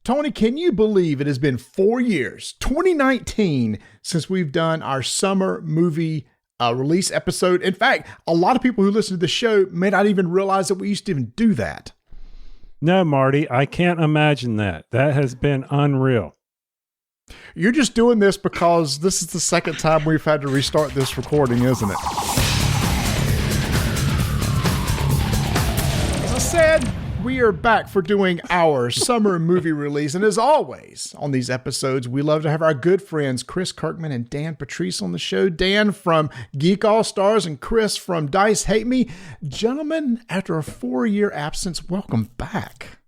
Tony, can you believe it has been 4 years, 2019, since we've done our summer movie release episode? In fact, a lot of people who listen to the show may not even realize that we used to even do that. No, Marty, I can't imagine that. That has been unreal. You're just doing this because this is the second time we've had to restart this recording, isn't it? As I said, we are back for doing our summer movie release. And as always, on these episodes, we love to have our good friends Chris Kirkman and Dan Patrice on the show. Dan from Geek All-Stars and Chris from Dice Hate Me. Gentlemen, after a 4-year absence, welcome back.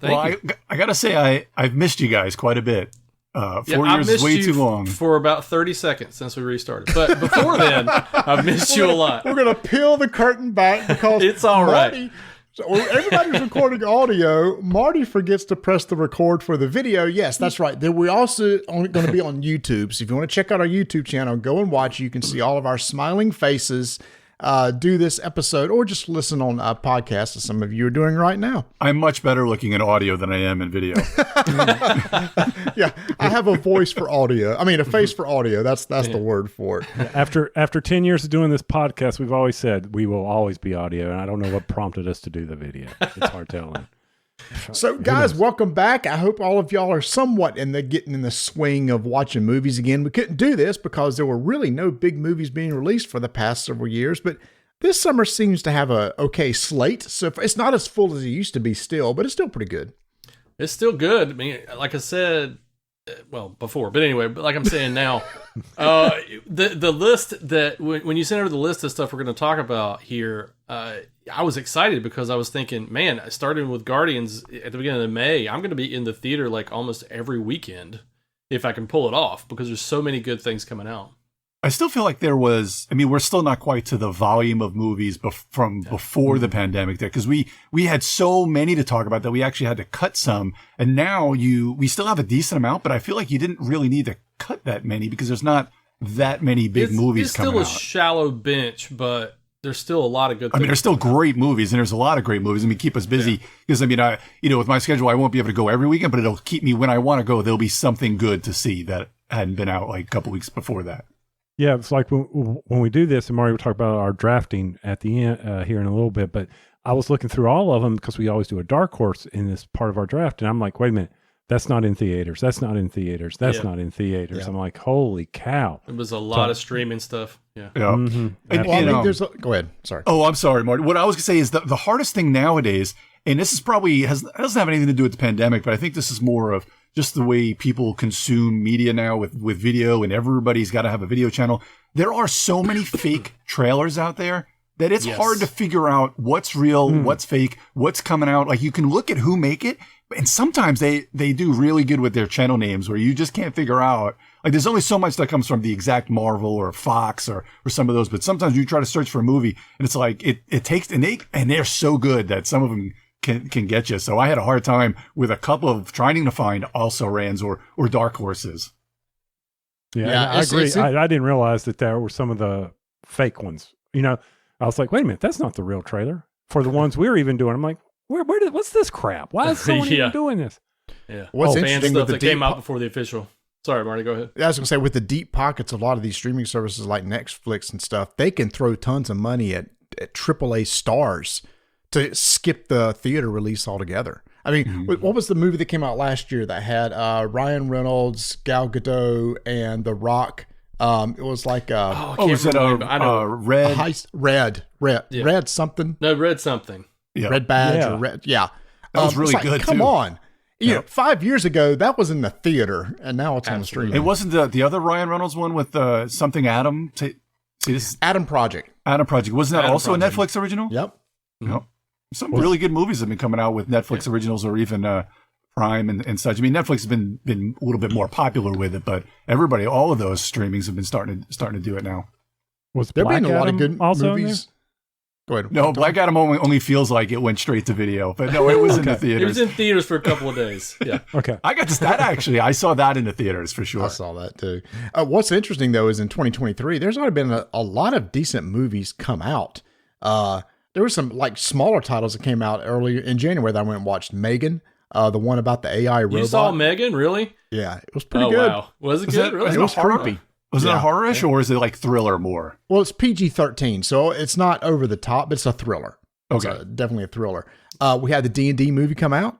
I got to say, I've missed you guys quite a bit. 4 years is way too long. For about 30 seconds since we restarted. But before then, I've missed you a lot. We're going to peel the curtain back because it's all right. So everybody's recording audio. Marty forgets to press the record for the video. Yes, that's right. Then we're also going to be on YouTube. So if you want to check out our YouTube channel, go and watch. You can see all of our smiling faces do this episode, or just listen on a podcast as some of you are doing right now. I'm much better looking in audio than I am in video. Yeah, I have a voice for audio. I mean, a face for audio. That's the word for it. After 10 years of doing this podcast, we've always said we will always be audio, and I don't know what prompted us to do the video. It's hard telling. So, guys, welcome back. I hope all of y'all are somewhat getting in the swing of watching movies again. We couldn't do this because there were really no big movies being released for the past several years, but this summer seems to have a okay slate. So it's not as full as it used to be still, but it's still pretty good. It's still good. I mean, like I said, well, before, but anyway, like I'm saying now, the list that when you sent over the list of stuff we're going to talk about here, I was excited because I was thinking, man, starting with Guardians at the beginning of May, I'm going to be in the theater like almost every weekend if I can pull it off because there's so many good things coming out. I still feel like we're still not quite to the volume of movies from before the pandemic there, because we had so many to talk about that we actually had to cut some. And now we still have a decent amount, but I feel like you didn't really need to cut that many because there's not that many big movies coming out. It's still a shallow bench, but there's still a lot of good things. I mean, there's still great movies, and there's a lot of great movies. I mean, keep us busy because, with my schedule, I won't be able to go every weekend, but it'll keep me when I want to go. There'll be something good to see that hadn't been out like a couple weeks before that. Yeah, it's like when we do this, and Mario will talk about our drafting at the end here in a little bit, but I was looking through all of them because we always do a dark horse in this part of our draft, and I'm like, wait a minute, that's not in theaters. That's not in theaters. That's not in theaters. Yeah. I'm like, holy cow. It was a lot of streaming stuff. Yeah. Mm-hmm. Go ahead. Sorry. Oh, I'm sorry, Marty. What I was going to say is the hardest thing nowadays, and this is probably doesn't have anything to do with the pandemic, but I think this is more of just the way people consume media now with video, and everybody's got to have a video channel. There are so many fake trailers out there that it's hard to figure out what's real, what's fake, what's coming out. Like, you can look at who make it, and sometimes they do really good with their channel names where you just can't figure out. Like, there's only so much that comes from the exact Marvel or Fox or some of those, but sometimes you try to search for a movie and it's like it takes, and they're so good that some of them can get you. So I had a hard time with a couple of trying to find also rans or dark horses. Yeah, I agree. I didn't realize that there were some of the fake ones. I was like, wait a minute, that's not the real trailer for the ones we're even doing. I'm like, what's this crap? Why is someone even doing this? Yeah, what's interesting stuff that came out before the official. Sorry, Marty, go ahead. I was going to say, with the deep pockets, a lot of these streaming services like Netflix and stuff, they can throw tons of money at AAA stars to skip the theater release altogether. I mean, what was the movie that came out last year that had Ryan Reynolds, Gal Gadot, and The Rock? It was like was it Red? Red something? No, Red something. Yeah. Red Badge or Red? Yeah, that was really good. Come on. 5 years ago, that was in the theater, and now it's on the stream. It wasn't the other Ryan Reynolds one with something Adam. Adam Project. Adam Project. Wasn't that also a Netflix original? Yep. Yep. Some really good movies have been coming out with Netflix originals or even Prime and such. I mean, Netflix has been a little bit more popular with it, but all of those streamings have been starting to do it now. Was there been a lot of good movies? Go ahead. No, Black Adam only feels like it went straight to video, but no, it was in the theaters. It was in theaters for a couple of days. Yeah. Okay. I got that actually. I saw that in the theaters for sure. I saw that too. What's interesting though is in 2023, there's already been a lot of decent movies come out. There were some like smaller titles that came out earlier in January that I went and watched. Megan, The one about the AI robot. You saw Megan, really? Yeah, it was pretty good. Wow. Was it Was good? it, Really? was It was horror? creepy. Was it Yeah. horror-ish, or is it like thriller more? Well, it's PG-13, so it's not over the top. But it's a thriller. It's Okay. definitely a thriller. We had the D&D movie come out.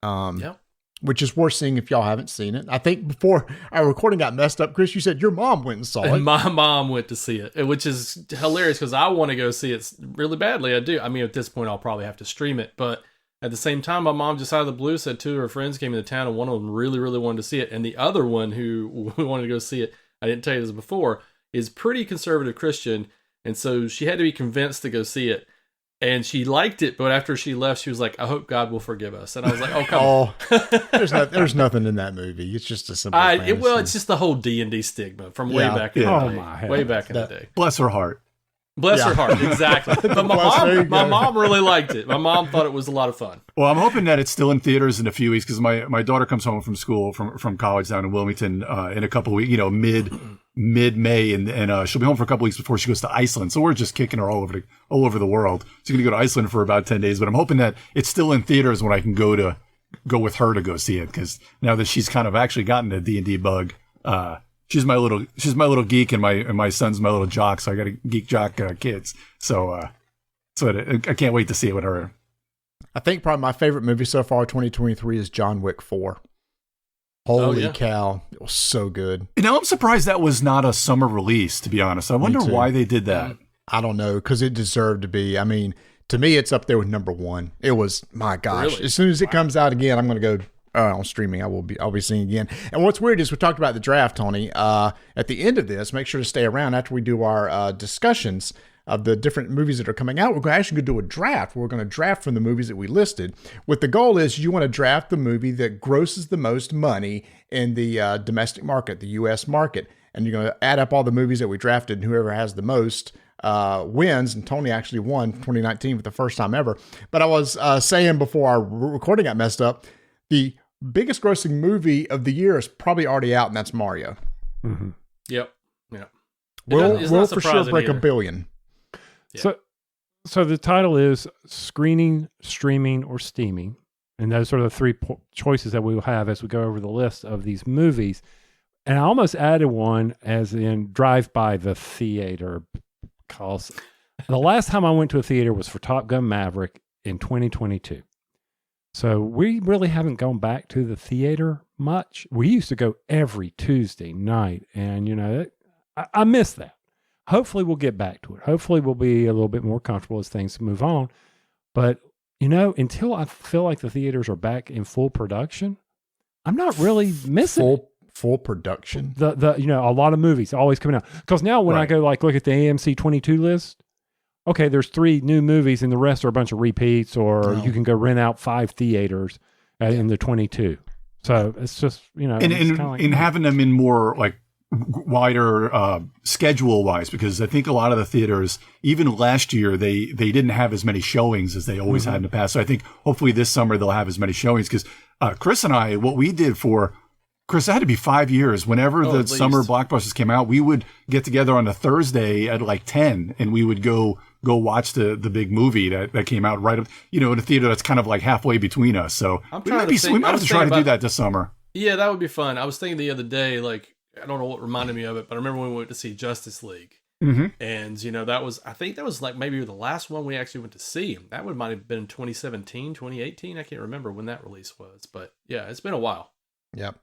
Yep. Which is worth seeing if y'all haven't seen it. I think before our recording got messed up, Chris, you said your mom went and saw it. And my mom went to see it, which is hilarious because I want to go see it really badly. I do. I mean, at this point, I'll probably have to stream it. But at the same time, my mom just out of the blue said two of her friends came into town, and one of them really, really wanted to see it. And the other one who wanted to go see it, I didn't tell you this before, is pretty conservative Christian. And so she had to be convinced to go see it. And she liked it, but after she left, she was like, I hope God will forgive us. And I was like, oh, come on. There's nothing in that movie. It's just a simple fantasy. Well, it's just the whole D&D stigma from way Yeah. back in Yeah. the Oh, day. my heavens. Way back in the day. Bless her heart. Bless Yeah. her heart, exactly. But There you my go. mom really liked it. My mom thought it was a lot of fun. Well, I'm hoping that it's still in theaters in a few weeks because my daughter comes home from school from college down in Wilmington in a couple of weeks, mid May, and she'll be home for a couple of weeks before she goes to Iceland. So we're just kicking her all over the world. She's going to go to Iceland for about 10 days, but I'm hoping that it's still in theaters when I can go with her to go see it because now that she's kind of actually gotten the D&D bug, she's my little geek and my son's my little jock. So I got a geek jock kids. So I can't wait to see it with her. I think probably my favorite movie so far, 2023, is John Wick 4. Holy yeah. cow. It was so good. You know, I'm surprised that was not a summer release, to be honest. I wonder too. why they did that. I don't know, because it deserved to be. I mean, to me, it's up there with number one. It was, my gosh. Really? As soon as it comes out again, I'm going to go on streaming. I'll be seeing again. And what's weird is we talked about the draft, Tony. At the end of this, make sure to stay around after we do our discussions of the different movies that are coming out. We're actually going to do a draft. We're going to draft from the movies that we listed. With the goal is you want to draft the movie that grosses the most money in the domestic market, the U.S. market. And you're going to add up all the movies that we drafted, and whoever has the most wins. And Tony actually won 2019 for the first time ever. But I was saying before our recording got messed up, the biggest grossing movie of the year is probably already out, and that's Mario. Mm-hmm. Yep. Yep. We'll for sure break $1 billion. Yeah. So the title is Screening, Streaming, or Steaming. And those are the three choices that we will have as we go over the list of these movies. And I almost added one as in drive by the theater, because the last time I went to a theater was for Top Gun Maverick in 2022. So we really haven't gone back to the theater much. We used to go every Tuesday night, and I miss that. Hopefully we'll get back to it. Hopefully we'll be a little bit more comfortable as things move on. But until I feel like the theaters are back in full production, I'm not really missing it. Full production. A lot of movies always coming out. Because now when I go look at the AMC 22 list, okay, there's 3 new movies and the rest are a bunch of repeats, or you can go rent out 5 theaters in the 22. So it's just, in having them in more like wider schedule wise, because I think a lot of the theaters, even last year, they didn't have as many showings as they always had in the past. So I think hopefully this summer they'll have as many showings, because Chris and I, what we did for Chris, it had to be 5 years. Whenever the summer blockbusters came out, we would get together on a Thursday at like 10, and we would go watch the big movie that came out right up, in a theater that's kind of like halfway between us. So we might have to try to do that this summer. Yeah, that would be fun. I was thinking the other day, like, I don't know what reminded me of it, but I remember when we went to see Justice League. Mm-hmm. And, I think that was like maybe the last one we actually went to see. That one might have been 2017, 2018. I can't remember when that release was. But yeah, it's been a while. Yep.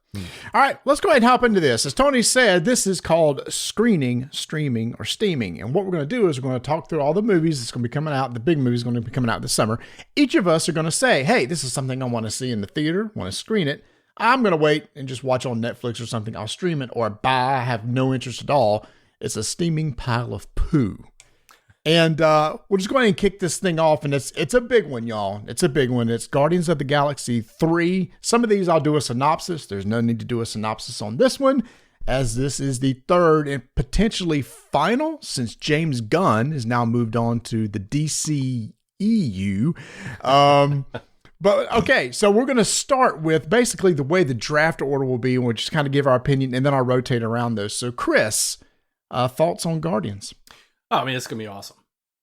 All right, let's go ahead and hop into this. As Tony said, this is called screening, streaming, or steaming. And what we're going to do is we're going to talk through all the movies that's going to be coming out. The big movies going to be coming out this summer. Each of us are going to say, hey, this is something I want to see in the theater, want to screen it. I'm going to wait and just watch on Netflix or something. I'll stream it or buy. I have no interest at all. It's a steaming pile of poo. And we'll just go ahead and kick this thing off. And it's a big one, y'all. It's a big one. It's Guardians of the Galaxy 3. Some of these I'll do a synopsis. There's no need to do a synopsis on this one, as this is the third and potentially final, since James Gunn has now moved on to the DCEU. But okay, so we're going to start with basically the way the draft order will be, and we'll just kind of give our opinion, and then I'll rotate around those. So Chris, thoughts on Guardians? Oh, I mean, it's going to be awesome.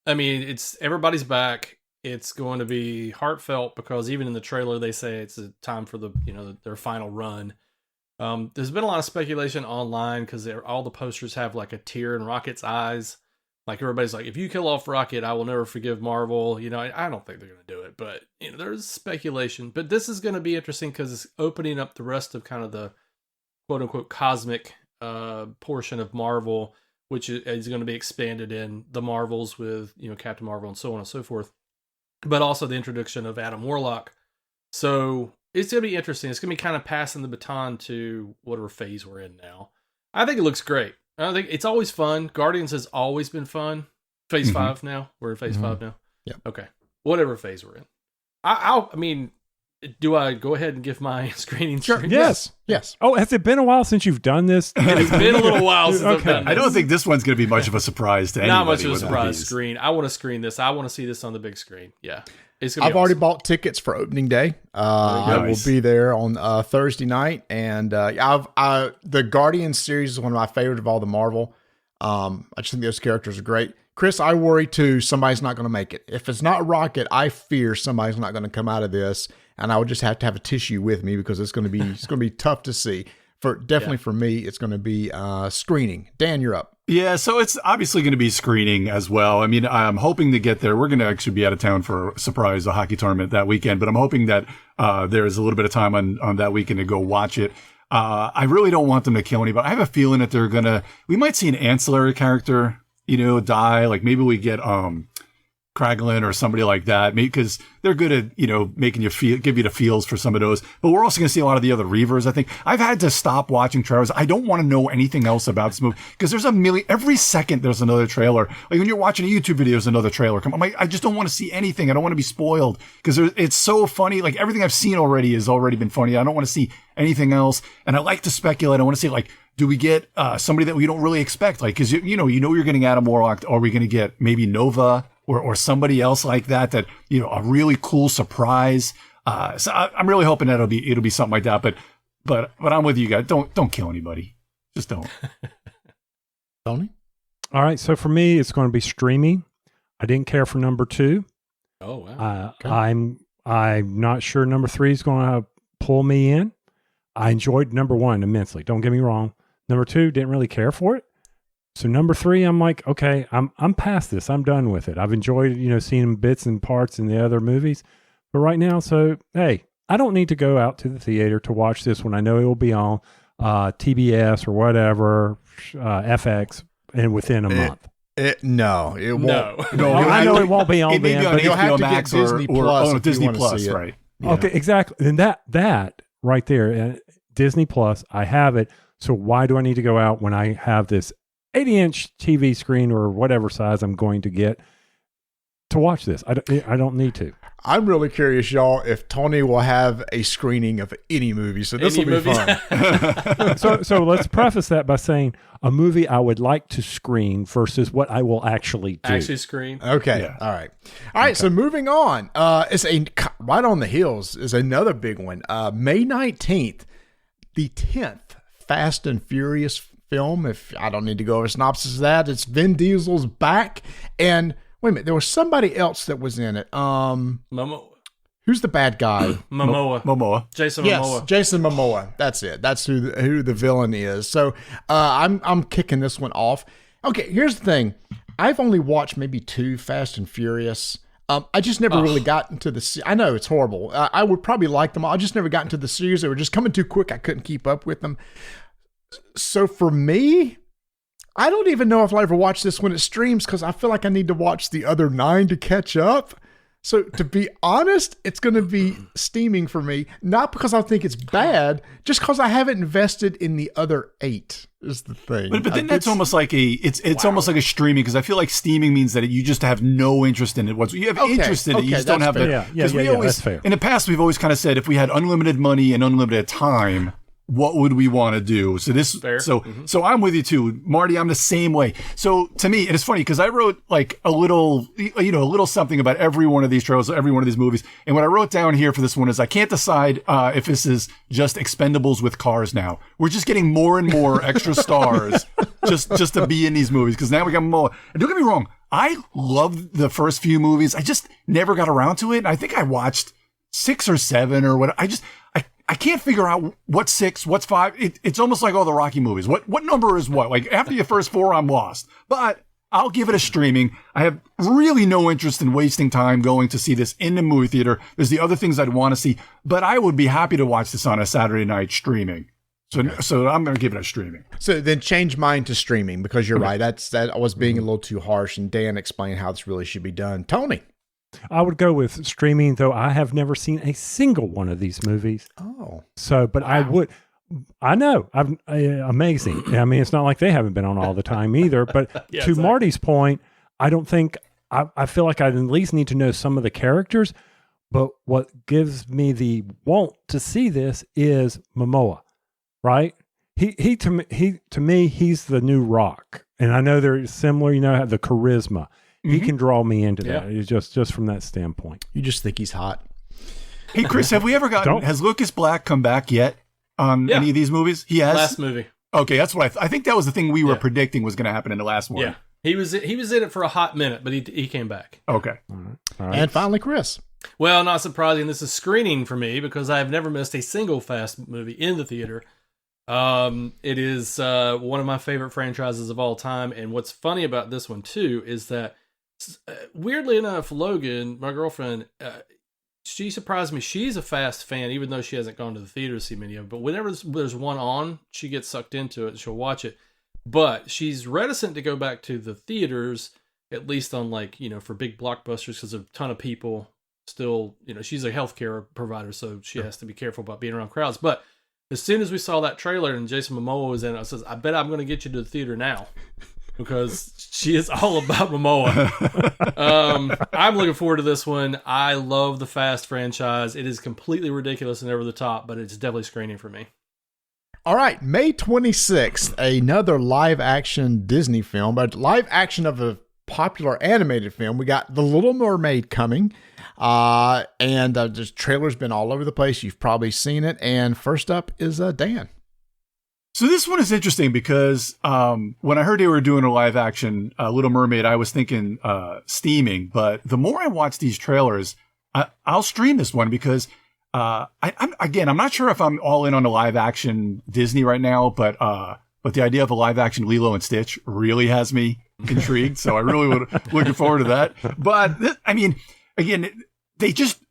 I mean, it's everybody's back. It's going to be heartfelt because even in the trailer they say it's a time for their final run. There's been a lot of speculation online because all the posters have like a tear in Rocket's eyes. Like everybody's like, if you kill off Rocket, I will never forgive Marvel. I don't think they're going to do it, but there's speculation. But this is going to be interesting because it's opening up the rest of kind of the quote unquote cosmic portion of Marvel, which is going to be expanded in the Marvels with Captain Marvel and so on and so forth. But also the introduction of Adam Warlock. So it's going to be interesting. It's going to be kind of passing the baton to whatever phase we're in now. I think it looks great. I think it's always fun. Guardians has always been fun. Phase 5 now. We're in phase 5 now. Yeah. Okay. Whatever phase we're in. I mean, do I go ahead and give my screening? Sure. Yes. Oh, has it been a while since you've done this? It's been a little while since I've done this. I don't think this one's going to be much of a surprise to anybody. Not much of a surprise screen. I want to screen this. I want to see this on the big screen. Yeah. I've already bought tickets for opening day. I will be there on Thursday night, and the Guardians series is one of my favorite of all the Marvel. I just think those characters are great. Chris, I worry too. Somebody's not going to make it. If it's not Rocket, I fear somebody's not going to come out of this, and I would just have to have a tissue with me because it's going to be tough to see. For me, it's going to be screening. Dan, you're up. Yeah, so it's obviously going to be screening as well. I mean, I'm hoping to get there. We're going to actually be out of town for a hockey tournament that weekend, but I'm hoping that there's a little bit of time on that weekend to go watch it. I really don't want them to kill anybody. I have a feeling that we might see an ancillary character, die. Like maybe we get Kraglin or somebody like that, because they're good at, making you give you the feels for some of those. But we're also going to see a lot of the other Reavers, I think. I've had to stop watching trailers. I don't want to know anything else about this movie because there's every second there's another trailer. Like when you're watching a YouTube video, there's another trailer. I just don't want to see anything. I don't want to be spoiled because it's so funny. Like everything I've seen already has already been funny. I don't want to see anything else. And I like to speculate. I want to see do we get somebody that we don't really expect? Like, because you're getting Adam Warlock. Are we going to get maybe Nova or somebody else like that? A really cool surprise. So I'm really hoping that it'll be something like that. But I'm with you guys. Don't kill anybody. Just don't. Tony? All right. So for me, it's going to be streaming. I didn't care for number 2. Oh wow. Okay. I'm not sure number 3 is going to pull me in. I enjoyed number 1 immensely. Don't get me wrong. Number 2, didn't really care for it. So number 3, I'm like, okay, I'm past this. I'm done with it. I've enjoyed, seeing bits and parts in the other movies. But right now, so, hey, I don't need to go out to the theater to watch this when I know it will be on TBS or whatever, FX, and within a month. No, it won't. No, I know it won't be on then. But you'll have to get Disney Plus. Disney Plus, right. Yeah. Okay, exactly. And that right there, Disney Plus, I have it. So why do I need to go out when I have this 80-inch TV screen or whatever size I'm going to get to watch this? I don't need to. I'm really curious, y'all, if Tony will have a screening of any movie. So this will be fun. So let's preface that by saying a movie I would like to screen versus what I will actually do. Actually screen. Okay. Yeah. All right. Okay. So moving on. It's right on the heels is another big one. May 19th, the 10th Fast and Furious film. If I don't need to go over a synopsis of that, it's Vin Diesel's back. And wait a minute, there was somebody else that was in it. Momoa. Who's the bad guy? Momoa. Jason Momoa. Yes, Jason Momoa. That's it. That's who the villain is. So I'm kicking this one off. Okay, here's the thing. I've only watched maybe 2 Fast and Furious. I just never really got into the. I know it's horrible. I would probably like them all. I just never got into the series. They were just coming too quick. I couldn't keep up with them. So for me, I don't even know if I'll ever watch this when it streams because I feel like I need to watch the other 9 to catch up. So to be honest, it's going to be steaming for me, not because I think it's bad, just because I haven't invested in the other 8 is the thing. But then that's almost like it's almost like a streaming, because I feel like steaming means that you just have no interest in it. You have interest in it, you just don't have fair. Because that's fair. In the past, we've always kind of said if we had unlimited money and unlimited time, what would we want to do? So this, Fair. so I'm with you too, Marty. I'm the same way. So to me, and it's funny because I wrote like a little something about every one of these trailers, every one of these movies. And what I wrote down here for this one is I can't decide if this is just Expendables with cars now. We're just getting more and more extra stars just to be in these movies because now we got more. And don't get me wrong, I loved the first few movies. I just never got around to it. And I think I watched 6 or 7 or what. I can't figure out what's 6, what's 5. It's almost like all the Rocky movies. What number is what? Like after your first 4, I'm lost. But I'll give it a streaming. I have really no interest in wasting time going to see this in the movie theater. There's the other things I'd want to see, but I would be happy to watch this on a Saturday night streaming. So I'm going to give it a streaming. So then change mine to streaming because you're right. That I was being a little too harsh, and Dan explained how this really should be done. Tony. I would go with streaming, though I have never seen a single one of these movies. Oh. So, but wow. I know, amazing. I mean, it's not like they haven't been on all the time either, but Yeah, to exactly. Marty's point, I don't think, I feel like I at least need to know some of the characters, but what gives me the want to see this is Momoa, right? He to me, he's the new Rock. And I know they're similar, have the charisma. He can draw me into that. It's just from that standpoint. You just think he's hot. Hey, Chris, have we ever has Lucas Black come back yet on any of these movies? He has? Last movie. Okay, that's what I think that was the thing we were predicting was going to happen in the last one. Yeah. He was in it for a hot minute, but he came back. Okay. All right. And finally, Chris. Well, not surprising, this is screening for me because I have never missed a single Fast movie in the theater. It is one of my favorite franchises of all time, and what's funny about this one too is that weirdly enough, Logan, my girlfriend, she surprised me. She's a Fast fan, even though she hasn't gone to the theater to see many of them. But whenever there's one on, she gets sucked into it. She'll watch it. But she's reticent to go back to the theaters, at least on for big blockbusters, because a ton of people still, she's a healthcare provider, so she has to be careful about being around crowds. But as soon as we saw that trailer and Jason Momoa was in it, I says, I bet I'm going to get you to the theater now. Because she is all about Momoa. I'm looking forward to this one. I love the Fast franchise. It is completely ridiculous and over the top, but it's definitely screening for me. All right, May 26th, another live-action Disney film, but live action of a popular animated film. We got The Little Mermaid coming, and the trailer's been all over the place. You've probably seen it. And first up is Dan. So this one is interesting because when I heard they were doing a live action Little Mermaid, I was thinking steaming. But the more I watch these trailers, I'll stream this one because I'm not sure if I'm all in on the live action Disney right now, but the idea of a live action Lilo and Stitch really has me intrigued. So I really looking forward to that. But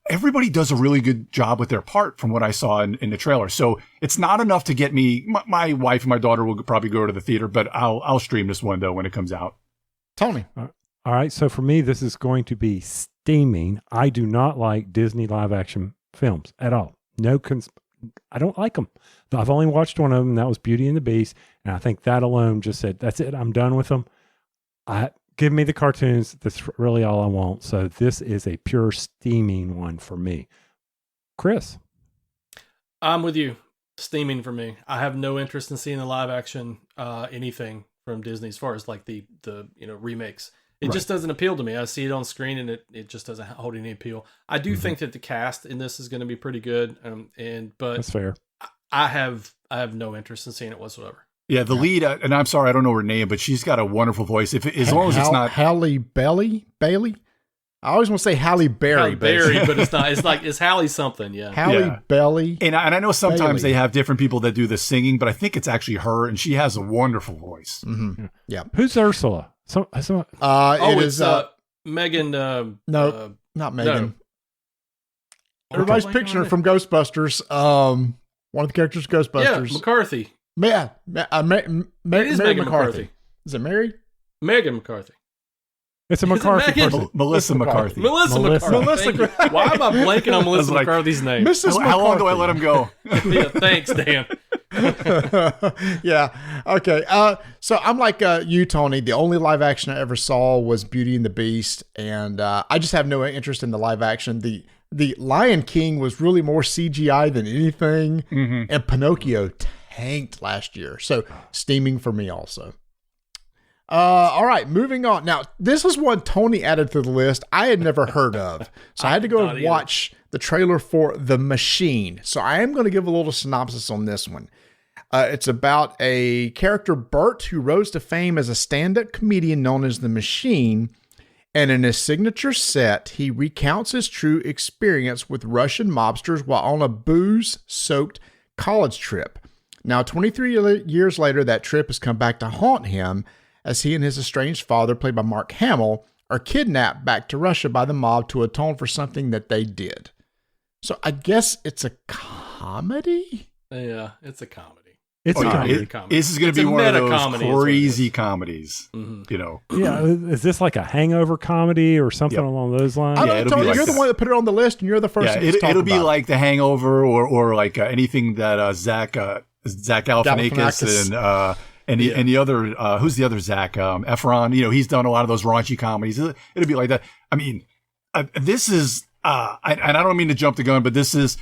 everybody does a really good job with their part from what I saw in the trailer. So it's not enough to get me. My wife and my daughter will probably go to the theater, but I'll stream this one though when it comes out. Tony. All right. So for me, this is going to be steaming. I do not like Disney live action films at all. I don't like them. I've only watched one of them. And that was Beauty and the Beast. And I think that alone just said, that's it. I'm done with them. Give me the cartoons. That's really all I want. So this is a pure steaming one for me. Chris. I'm with you. Steaming for me. I have no interest in seeing the live action anything from Disney as far as like the remakes. It just doesn't appeal to me. I see it on screen and it just doesn't hold any appeal. I do think that the cast in this is going to be pretty good. But that's fair. I have no interest in seeing it whatsoever. Yeah, the lead, and I'm sorry, I don't know her name, but she's got a wonderful voice. As long as it's not Halle Bailey. I always want to say Halle Berry, but it's not. It's Halle something. Yeah, Halle Bailey. And I know sometimes Bailey. they have different people that do the singing, but I think it's actually her, and she has a wonderful voice. Mm-hmm. Yeah. Who's Ursula? It's Megan. No, not Megan. No. Everybody's picturing her from Ghostbusters. One of the characters, Ghostbusters. Yeah, McCarthy. Yeah, It is Mary Megan McCarthy. Is it Mary? Megan McCarthy. It's a McCarthy Megan? person. Melissa McCarthy. Melissa McCarthy. Melissa. Thank you. Why am I blanking on Melissa like, McCarthy's name? Mrs. How long do I let him go? Yeah, thanks, Dan. Yeah. Okay. So I'm like you, Tony. The only live action I ever saw was Beauty and the Beast, and I just have no interest in the live action. The Lion King was really more CGI than anything, and Pinocchio tanked last year. So steaming for me also. All right, moving on. Now, this is one Tony added to the list I had never heard of. So I had to go and watch the trailer for The Machine. So I am going to give a little synopsis on this one. It's about a character, Bert, who rose to fame as a stand-up comedian known as The Machine. And in his signature set, he recounts his true experience with Russian mobsters while on a booze-soaked college trip. Now, 23 years later, that trip has come back to haunt him as he and his estranged father, played by Mark Hamill, are kidnapped back to Russia by the mob to atone for something that they did. So I guess it's a comedy? Yeah, it's a comedy. It's a comedy. This is going to be one of those crazy comedies, you know. Yeah, is this like a Hangover comedy or something along those lines? I don't know, Tony, you're the one that put it on the list, and you're the first. It'll be like The Hangover, or like anything that Zach Galifianakis and the other who's the other Zach Efron. You know, he's done a lot of those raunchy comedies. It'll be like that. I mean, this is. I don't mean to jump the gun, but this is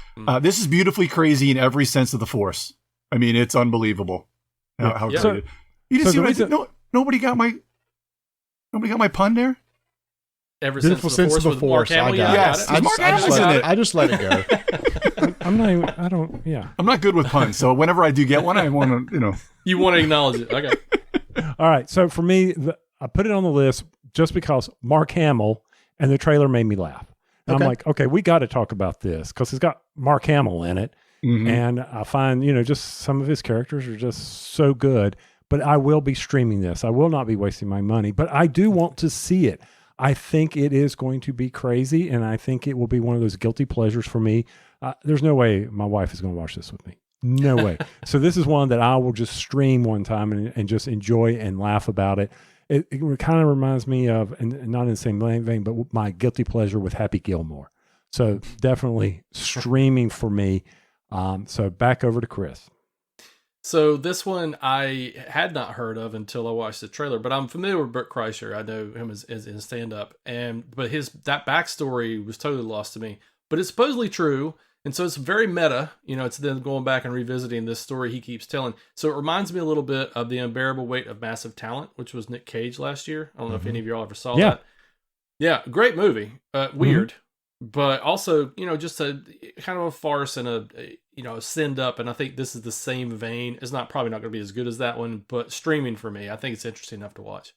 beautifully crazy in every sense of the force. I mean, it's unbelievable. How great you didn't see what I did? Nobody got my pun there. Every sense of the force. I got it. I just let it go. I'm not even. I don't. Yeah. I'm not good with puns, so whenever I do get one, I want to. You know. You want to acknowledge it. Okay. All right. So for me, I put it on the list just because Mark Hamill and the trailer made me laugh. And I'm like, okay, we got to talk about this because it's got Mark Hamill in it. And I find, just some of his characters are just so good, but I will be streaming this. I will not be wasting my money, but I do want to see it. I think it is going to be crazy, and I think it will be one of those guilty pleasures for me. There's no way my wife is going to watch this with me. No way. So this is one that I will just stream one time and just enjoy and laugh about it. It kind of reminds me of, and not in the same vein, but my guilty pleasure with Happy Gilmore. So definitely streaming for me. So back over to Chris. So this one I had not heard of until I watched the trailer, but I'm familiar with Bert Kreischer. I know him as in stand-up, but that backstory was totally lost to me. But it's supposedly true, and so it's very meta. It's then going back and revisiting this story he keeps telling. So it reminds me a little bit of The Unbearable Weight of Massive Talent, which was Nick Cage last year. I don't know if any of y'all ever saw that. Yeah, great movie. Weird. But also, just a kind of a farce and a send up. And I think this is the same vein. It's probably not going to be as good as that one, but streaming for me, I think it's interesting enough to watch.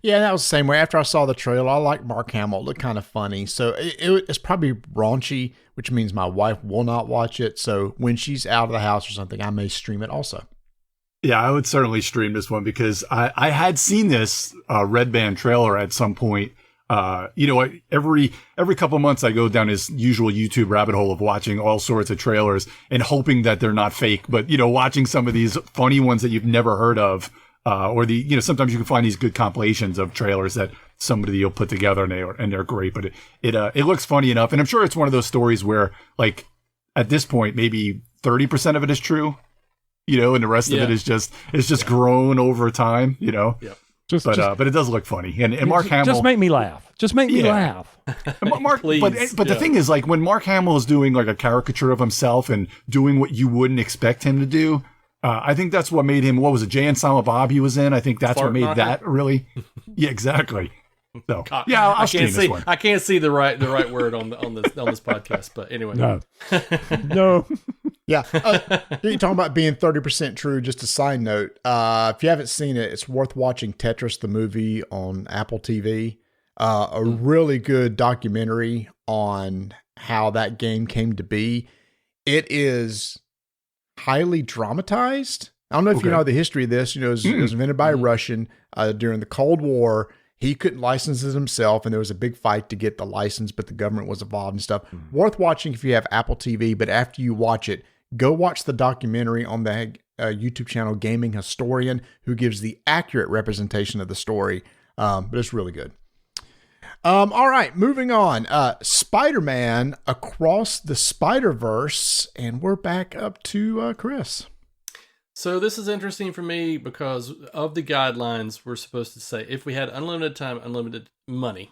Yeah, that was the same way. After I saw the trailer, I like Mark Hamill. It looked kind of funny. So it's probably raunchy, which means my wife will not watch it. So when she's out of the house or something, I may stream it also. Yeah, I would certainly stream this one because I had seen this Red Band trailer at some point. Every couple of months I go down this usual YouTube rabbit hole of watching all sorts of trailers and hoping that they're not fake, but watching some of these funny ones that you've never heard of, or sometimes you can find these good compilations of trailers that somebody will put together and they're great, but it looks funny enough. And I'm sure it's one of those stories where, like, at this point, maybe 30% of it is true, and the rest of it is just grown over time, Yep. But it does look funny, and Mark Hamill. Just make me laugh. Just make me laugh. Mark, but the thing is, like, when Mark Hamill is doing like a caricature of himself and doing what you wouldn't expect him to do, I think that's what made him. What was it? Jay and Silent Bob he was in. I think that's what made that really. Yeah, exactly. So I'll stream this one. I can't see the right word on this podcast, but anyway. No. Yeah. You're talking about being 30% true. Just a side note. If you haven't seen it, it's worth watching Tetris, the movie on Apple TV. A really good documentary on how that game came to be. It is highly dramatized. I don't know if you know the history of this. It was invented by a Russian during the Cold War. He couldn't license it himself, and there was a big fight to get the license, but the government was involved and stuff. Worth watching if you have Apple TV, but after you watch it, go watch the documentary on the YouTube channel Gaming Historian, who gives the accurate representation of the story, but it's really good. All right, moving on. Spider-Man Across the Spider-Verse, and we're back up to Chris. So this is interesting for me because of the guidelines we're supposed to say if we had unlimited time, unlimited money.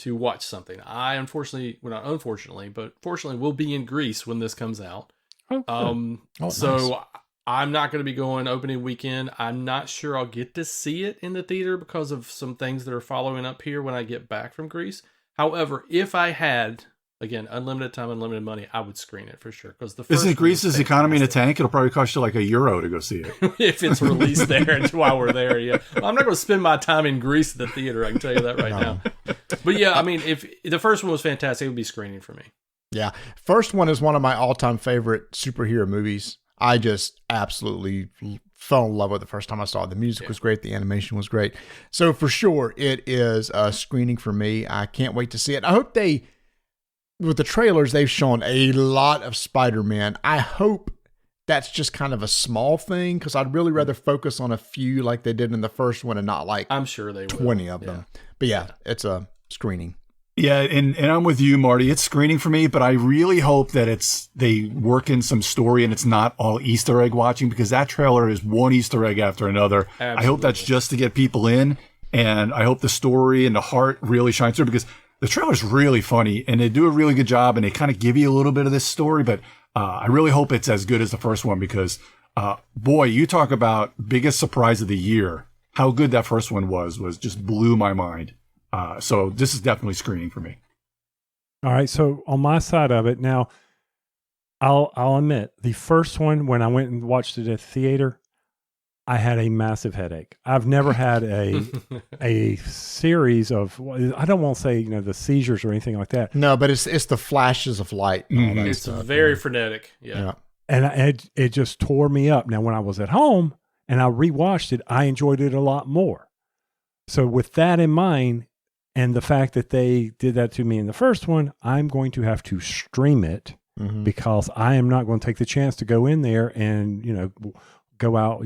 to watch something. I unfortunately, well, not unfortunately, but fortunately, will be in Greece when this comes out. Oh, So nice. I'm not going to be going opening weekend. I'm not sure I'll get to see it in the theater because of some things that are following up here when I get back from Greece. However, if I had, again, unlimited time, unlimited money, I would screen it for sure. Because the first Isn't Greece's economy in a fantastic. tank? It'll probably cost you like €1 to go see it. If it's released there and while we're there, yeah. I'm not going to spend my time in Greece at the theater. I can tell you that right now. But yeah, I mean, if the first one was fantastic, it would be screening for me. Yeah. First one is one of my all-time favorite superhero movies. I just absolutely fell in love with it the first time I saw it. The music was great. The animation was great. So for sure, it is a screening for me. I can't wait to see it. I hope with the trailers, they've shown a lot of Spider-Man. I hope that's just kind of a small thing because I'd really rather focus on a few like they did in the first one and not like I'm sure they will. 20 of them. But yeah, it's a screening. Yeah, and I'm with you, Marty. It's screening for me, but I really hope that they work in some story and it's not all Easter egg watching because that trailer is one Easter egg after another. Absolutely. I hope that's just to get people in, and I hope the story and the heart really shines through because the trailer's really funny and they do a really good job and they kind of give you a little bit of this story, but I really hope it's as good as the first one because, boy, you talk about biggest surprise of the year. How good that first one was just blew my mind. So this is definitely screening for me. All right. So on my side of it now, I'll admit the first one, when I went and watched it at the theater, I had a massive headache. I've never had a series of, I don't want to say, the seizures or anything like that. No, but it's the flashes of light. And all that It's stuff. very frenetic. Yeah. And it just tore me up. Now, when I was at home and I rewatched it, I enjoyed it a lot more. So with that in mind, and the fact that they did that to me in the first one, I'm going to have to stream it because I am not going to take the chance to go in there and, go out,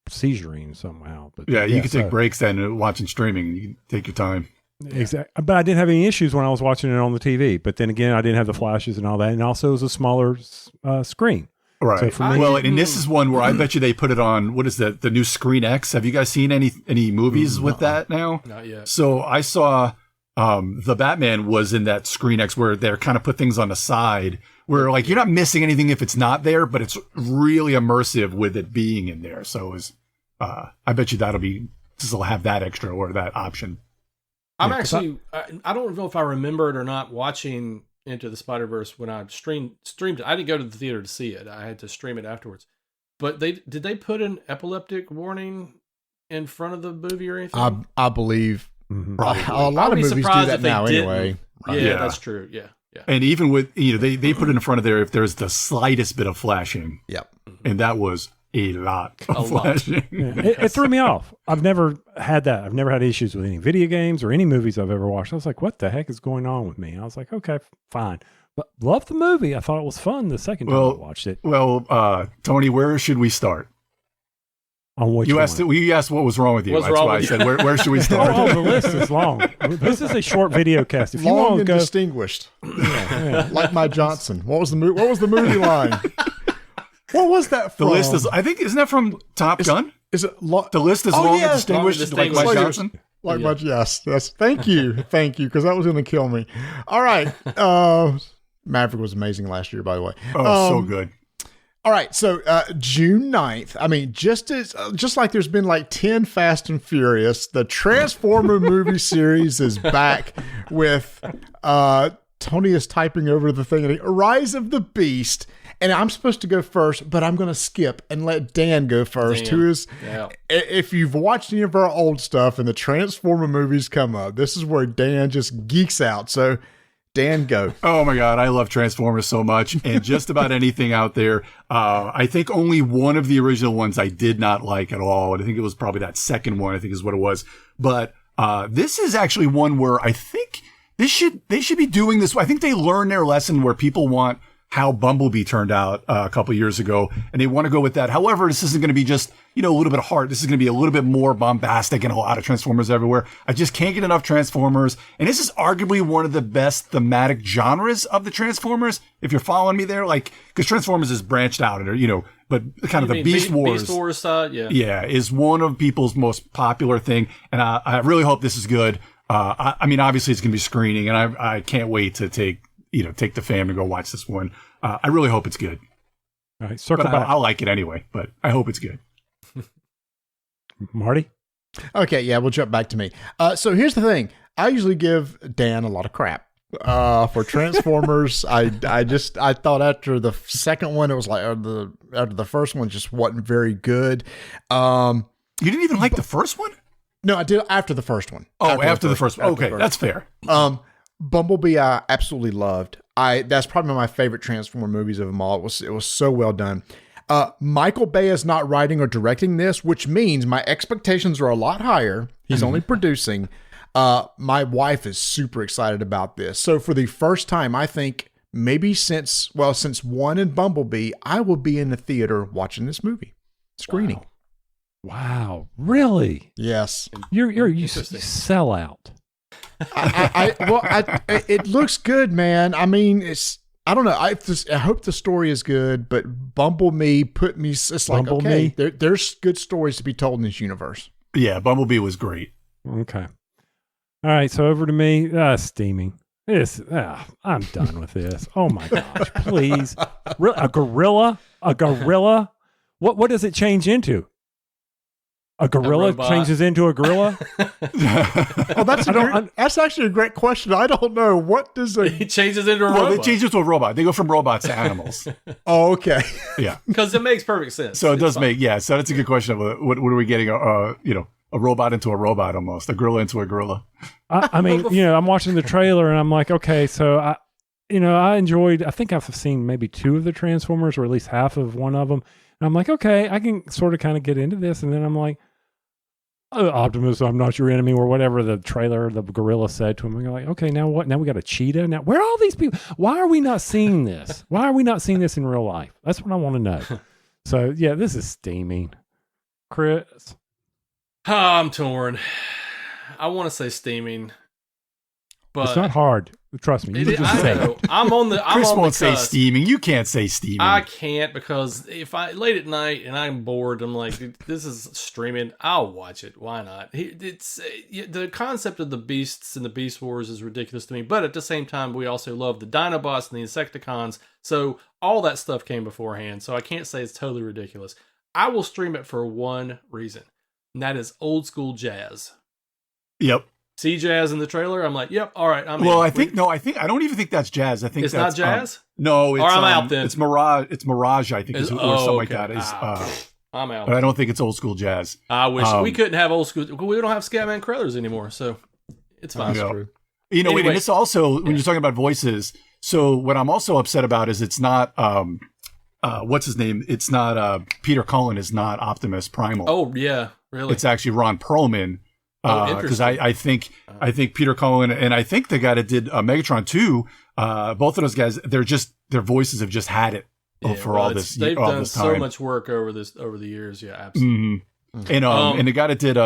seizuring somehow. But Yeah, you can take breaks then watching streaming. You can take your time. Exactly. But I didn't have any issues when I was watching it on the TV. But then again, I didn't have the flashes and all that. And also it was a smaller screen. Right. So for me, well, and this is one where I bet you they put it on, what is that, the new Screen X? Have you guys seen any movies with that now? Not yet. So I saw the Batman was in that Screen X where they're kind of put things on the side where like you're not missing anything if it's not there, but it's really immersive with it being in there. So it was, I bet you this will have that extra or that option. I'm actually, I don't know if I remember it or not watching Into the Spider-Verse when I streamed it. I didn't go to the theater to see it. I had to stream it afterwards. But did they put an epileptic warning in front of the movie or anything? I believe a lot I of would be movies do surprised that if they now didn't. anyway. Yeah, Yeah. that's true. Yeah. And even with, they put it in front of there if there's the slightest bit of flashing. Yep. And that was a lot of A lot. flashing. Yeah, it threw me off. I've never had that. I've never had issues with any video games or any movies I've ever watched. I was like, what the heck is going on with me? I was like, okay, fine. But loved the movie. I thought it was fun the second time I watched it. Well, Tony, where should we start? On which You one? asked what was wrong with you. What's That's wrong why I with said, where should we Oh, start? the list is long. This is a short video cast. If you Long want to and go, distinguished. Like my Johnson. What was the movie line? What was that The from? list is, I think, isn't that from Top Gun? Is it The list is Oh, long and yes, distinguished, long and like Mike distinguished. Johnson. Like much, yes. Thank you, because that was going to kill me. All right, Maverick was amazing last year, by the way. Oh, so good. All right, so June 9th. I mean, just like there's been like 10 Fast and Furious, the Transformer movie series is back with Tony is typing over the thing. Rise of the Beast. And I'm supposed to go first, but I'm going to skip and let Dan go first, Dan. who is, Yeah. if you've watched any of our old stuff and the Transformer movies come up, this is where Dan just geeks out. So, Dan, go. Oh my God, I love Transformers so much, and just about anything out there. I think only one of the original ones I did not like at all, and I think it was probably that second one. I think is what it was. But this is actually one where I think they should be doing this. I think they learned their lesson where people want how Bumblebee turned out a couple years ago, and they want to go with that. However, this isn't going to be just, a little bit of heart. This is going to be a little bit more bombastic and a lot of Transformers everywhere. I just can't get enough Transformers. And this is arguably one of the best thematic genres of the Transformers. If you're following me there, because Transformers is branched out, but kind of the Beast Wars. Beast Wars side, yeah. Yeah, is one of people's most popular thing. And I really hope this is good. I mean, obviously it's going to be screening, and I can't wait to take the fam to go watch this one. I really hope it's good. All right, circle But back. I'll like it anyway, but I hope it's good. Marty? Okay, yeah, we'll jump back to me. So here's the thing. I usually give Dan a lot of crap for Transformers. I thought after the second one, it was like after the first one just wasn't very good. You didn't even like the first one? No, I did after the first one. Oh, after the first one. Okay, that's fair. Bumblebee, I absolutely loved. That's probably my favorite Transformer movies of them all. It was so well done. Michael Bay is not writing or directing this, which means my expectations are a lot higher. He's only producing. My wife is super excited about this. So for the first time, I think maybe since one in Bumblebee, I will be in the theater watching this movie screening. Wow, really? Yes. You sell out. It looks good, man. I mean, I don't know. I hope the story is good, but Bumblebee put me. It's like okay, there's good stories to be told in this universe. Yeah, Bumblebee was great. Okay. All right, so over to me. Steaming. I'm done with this. Oh my gosh! Please, a gorilla? What does it change into? A gorilla changes into a gorilla? Oh, that's actually a great question. I don't know. What does He changes into a robot. Well, they change into a robot. They go from robots to animals. Oh, okay. Yeah. Because it makes perfect sense. So it does make, so that's a good question of what are we getting? A robot into a robot almost, a gorilla into a gorilla. I mean, I'm watching the trailer and I'm like, okay, so I enjoyed, I think I've seen maybe 2 of the Transformers or at least half of one of them. And I'm like, okay, I can sort of kind of get into this. And then I'm like, Optimus, I'm not your enemy, or whatever the trailer, the gorilla said to him. And you're like, okay, now what? Now we got a cheetah. Now, where are all these people? Why are we not seeing this? Why are we not seeing this in real life? That's what I want to know. So, yeah, this is steaming. Chris? I'm torn. I want to say steaming. But it's not hard. Trust me. You just say it. I'm on the. Chris I'm on won't the say cusp. steaming. You can't say steaming. I can't because if I late at night and I'm bored, I'm like, this is streaming. I'll watch it. Why not? It's the concept of the beasts and the Beast Wars is ridiculous to me. But at the same time, we also love the Dinobots and the Insecticons. So all that stuff came beforehand. So I can't say it's totally ridiculous. I will stream it for one reason, and that is old school jazz. Yep. See jazz in the trailer? I'm like, yep, all right. I'm well, in. I don't even think that's jazz. I think it's that's not jazz. No, it's, or I'm out then. It's Mirage. It's Mirage. I think, or something like that. I'm out. But I don't think it's old school jazz. I wish we couldn't have old school. We don't have Scatman Crothers anymore, so it's fine. That's true. Anyway, and it's also when you're talking about voices. So what I'm also upset about is it's not what's his name? It's not Peter Cullen is not Optimus Primal. Oh yeah, really? It's actually Ron Perlman. Because I think Peter Cullen and I think the guy that did Megatron 2, both of those guys, their voices have just had it for all this. They've all done this so time. much work over the years. Yeah, absolutely. Mm-hmm. And the guy that did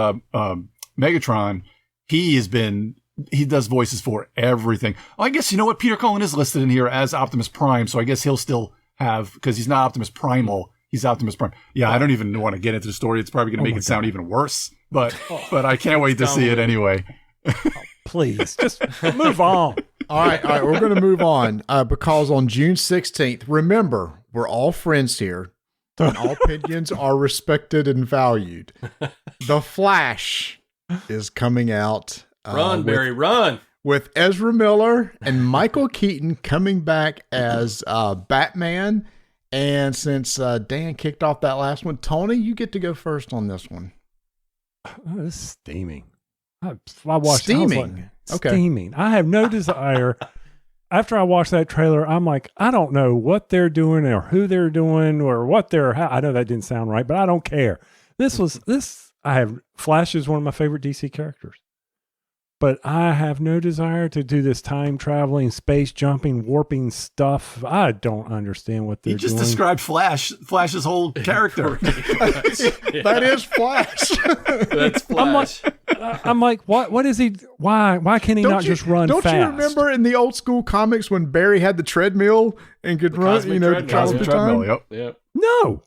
Megatron, he does voices for everything. Oh, I guess you know what, Peter Cullen is listed in here as Optimus Prime, so I guess he'll still have, because he's not Optimus Primal. He's Optimus Prime. Yeah, I don't even want to get into the story. It's probably going to make it sound even worse. But I can't wait to see it anyway. Please, just move on. All right. We're going to move on because on June 16th, remember, we're all friends here, and all opinions are respected and valued. The Flash is coming out. Run, Barry, run! With Ezra Miller and Michael Keaton coming back as Batman. And since Dan kicked off that last one, Tony, you get to go first on this one. Oh, this is steaming. I watched steaming. Okay. Steaming. I have no desire. After I watched that trailer, I'm like, I don't know what they're doing or who they're doing or what I know that didn't sound right, but I don't care. Flash is one of my favorite DC characters. But I have no desire to do this time traveling, space jumping, warping stuff. I don't understand what they're doing. You just described Flash's whole character. That is Flash. That's Flash. I'm like, what is he? Why can't he not just run fast? Don't you remember in the old school comics when Barry had the treadmill and could run, the treadmill? Yep. No.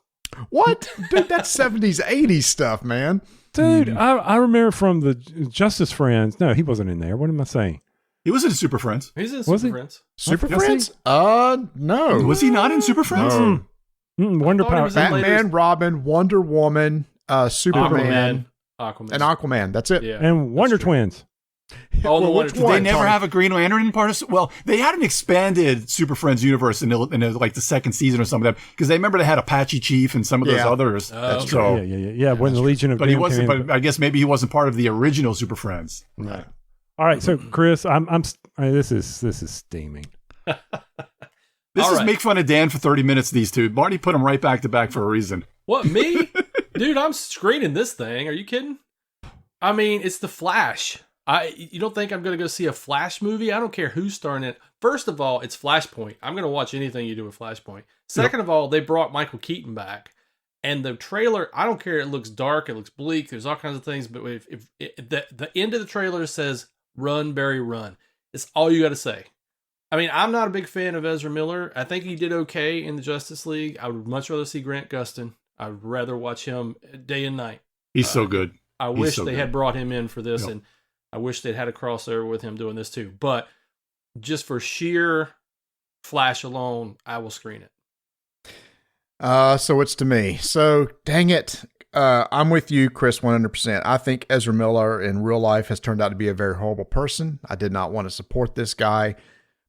What? Dude, that's 70s, 80s stuff, man. Dude, I remember from the Justice Friends. No, he wasn't in there. What am I saying? He was in Super Friends. He's in Was Super he? Friends. Super Was he? Friends? No. Was he not in Super Friends? No. Wonder I thought he Power. was in Batman, later- Robin, Wonder Woman, Superman, Aquaman. and Aquaman. That's it. Yeah. And Wonder that's true. Twins. Oh, the Well, Wonder which Did one? they never Tony? have a Green Lantern in part of? Well, they had an expanded Super Friends universe in like the second season or some of them, because they remember they had Apache Chief and some of those Yeah. others. That's So, Yeah. When the Legion of but he Doom wasn't. came in. But I guess maybe he wasn't part of the original Super Friends. Right. All right, so Chris, this is steaming. This All is right. make fun of Dan for 30 minutes. These two, Marty put them right back to back for a reason. What, me? Dude, I'm screening this thing. Are you kidding? I mean, it's The Flash. You don't think I'm going to go see a Flash movie? I don't care who's starring it. First of all, it's Flashpoint. I'm going to watch anything you do with Flashpoint. Second of all, they brought Michael Keaton back. And the trailer, I don't care. It looks dark. It looks bleak. There's all kinds of things. But if the end of the trailer says, "Run, Barry, run," it's all you got to say. I mean, I'm not a big fan of Ezra Miller. I think he did okay in the Justice League. I would much rather see Grant Gustin. I'd rather watch him day and night. He's so good. I He's wish so they good. had brought him in for this, Yep. and I wish they'd had a crossover with him doing this too. But just for sheer Flash alone, I will screen it. So it's to me. So dang it. I'm with you, Chris, 100%. I think Ezra Miller in real life has turned out to be a very horrible person. I did not want to support this guy.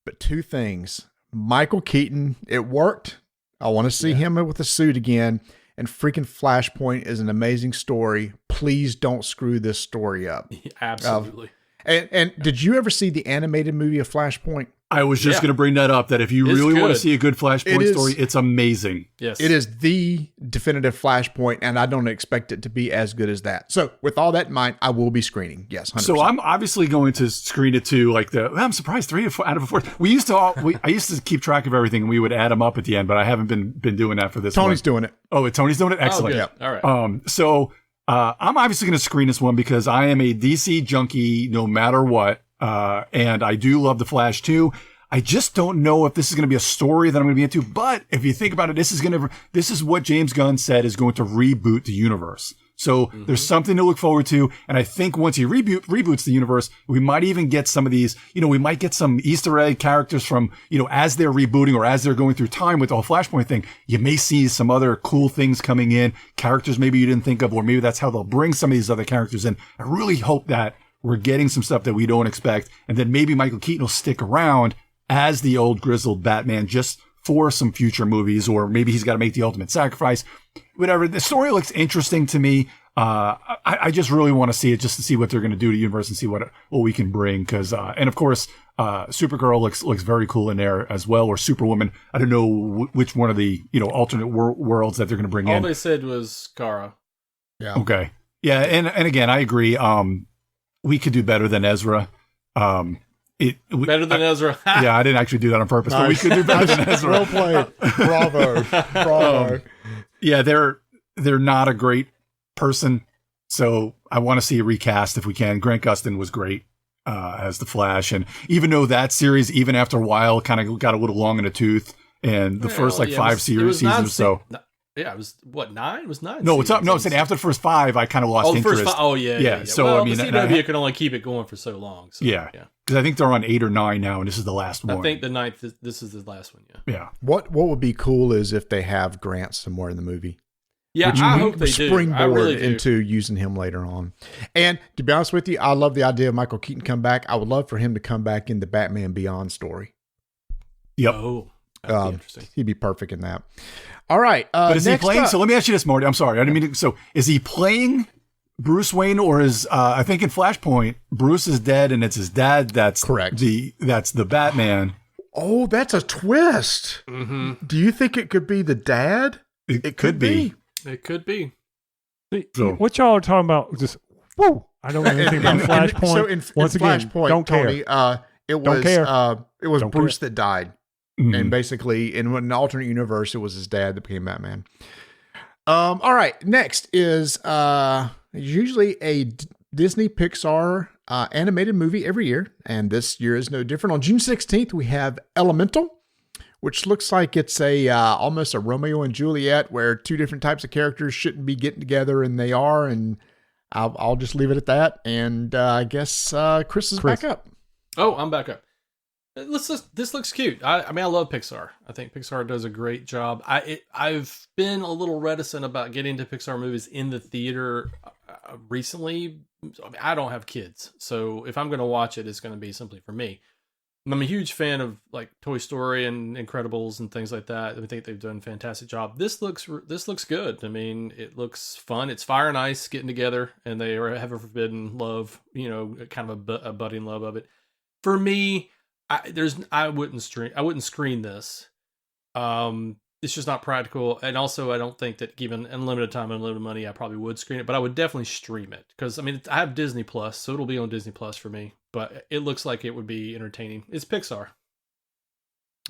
But two things. Michael Keaton, it worked. I want to see him with a suit again. And freaking Flashpoint is an amazing story. Please don't screw this story up. Absolutely. And did you ever see the animated movie of Flashpoint? I was just Yeah. going to bring that up, that if you It's really want to good. see a good Flashpoint It is. story, it's amazing. Yes. It is the definitive Flashpoint, and I don't expect it to be as good as that. So with all that in mind, I will be screening. Yes, 100%. So I'm obviously going to screen it too. I'm surprised 3 out of 4. I used to keep track of everything, and we would add them up at the end, but I haven't been doing that for this one. Tony's doing it. Oh, Tony's doing it? Excellent. Oh, good. All right. So I'm obviously going to screen this one because I am a DC junkie no matter what. And I do love The Flash too. I just don't know if this is going to be a story that I'm going to be into. But if you think about it, this is what James Gunn said is going to reboot the universe. So there's something to look forward to. And I think once he reboots the universe, we might even get some of these, we might get some Easter egg characters from, as they're rebooting or as they're going through time with the whole Flashpoint thing. You may see some other cool things coming in, characters maybe you didn't think of, or maybe that's how they'll bring some of these other characters in. I really hope that we're getting some stuff that we don't expect. And then maybe Michael Keaton will stick around as the old grizzled Batman just for some future movies, or maybe he's got to make the ultimate sacrifice. Whatever. The story looks interesting to me. I just really want to see it just to see what they're going to do to the universe and see what we can bring. Cause, and of course, Supergirl looks very cool in there as well, or Superwoman. I don't know which one of the, alternate worlds that they're going to bring All in. they said was Kara. Yeah. Okay. Yeah. And again, I agree. We could do better than Ezra. Better than Ezra. Yeah, I didn't actually do that on purpose, but we could do better than Ezra. Well played. Bravo. Bravo. Yeah, they're not a great person, so I want to see a recast if we can. Grant Gustin was great as the Flash, and even though that series, even after a while, kind of got a little long in the tooth, and the first 5 seasons or so. Yeah, it was what, 9? It was 9. No, it's up. No, I'm seasons. saying after the first 5, I kind of lost Oh, the interest. first 5. Oh, yeah. Yeah, so, well, I mean, the and I CW had- can only keep it going for so long. So, Yeah. Because I think they're on 8 or 9 now, and this is the last one. I think the 9th. This is the last one. Yeah. Yeah. What would be cool is if they have Grant somewhere in the movie. Yeah, Which I we hope they do. springboard I really do. into using him later on. And to be honest with you, I love the idea of Michael Keaton come back. I would love for him to come back in the Batman Beyond story. Yep. Oh, that'd be interesting. He'd be perfect in that. All right. But is he next playing? up- So let me ask you this, Marty. I'm sorry. I didn't mean to. So is he playing Bruce Wayne, or is I think in Flashpoint, Bruce is dead and it's his dad that's Correct. That's the Batman. Oh, that's a twist. Mm-hmm. Do you think it could be the dad? It could be. It could be. See, So- what y'all are talking about? Just woo! I don't know anything about Flashpoint. So in Once again, Flashpoint, don't care. Tony, it was Don't care. it was Don't Bruce care. that died. Mhm. And basically, in an alternate universe, it was his dad that became Batman. All right. Next is usually a Disney Pixar animated movie every year, and this year is no different. On June 16th, we have Elemental, which looks like it's a almost a Romeo and Juliet, where two different types of characters shouldn't be getting together, and they are. And I'll just leave it at that. And I guess Chris is back up. Oh, I'm back up. This looks cute. I mean, I love Pixar. I think Pixar does a great job. I've been a little reticent about getting to Pixar movies in the theater recently. I mean, I don't have kids, so if I'm going to watch it, it's going to be simply for me. I'm a huge fan of like Toy Story and Incredibles and things like that. I think they've done a fantastic job. This looks good. I mean, it looks fun. It's fire and ice getting together, and they have a forbidden love. You know, kind of a budding love of it. For me, I wouldn't screen this. It's just not practical, and also I don't think that given unlimited time, unlimited money, I probably would screen it. But I would definitely stream it because I mean I have Disney Plus, so it'll be on Disney Plus for me. But it looks like it would be entertaining. It's Pixar.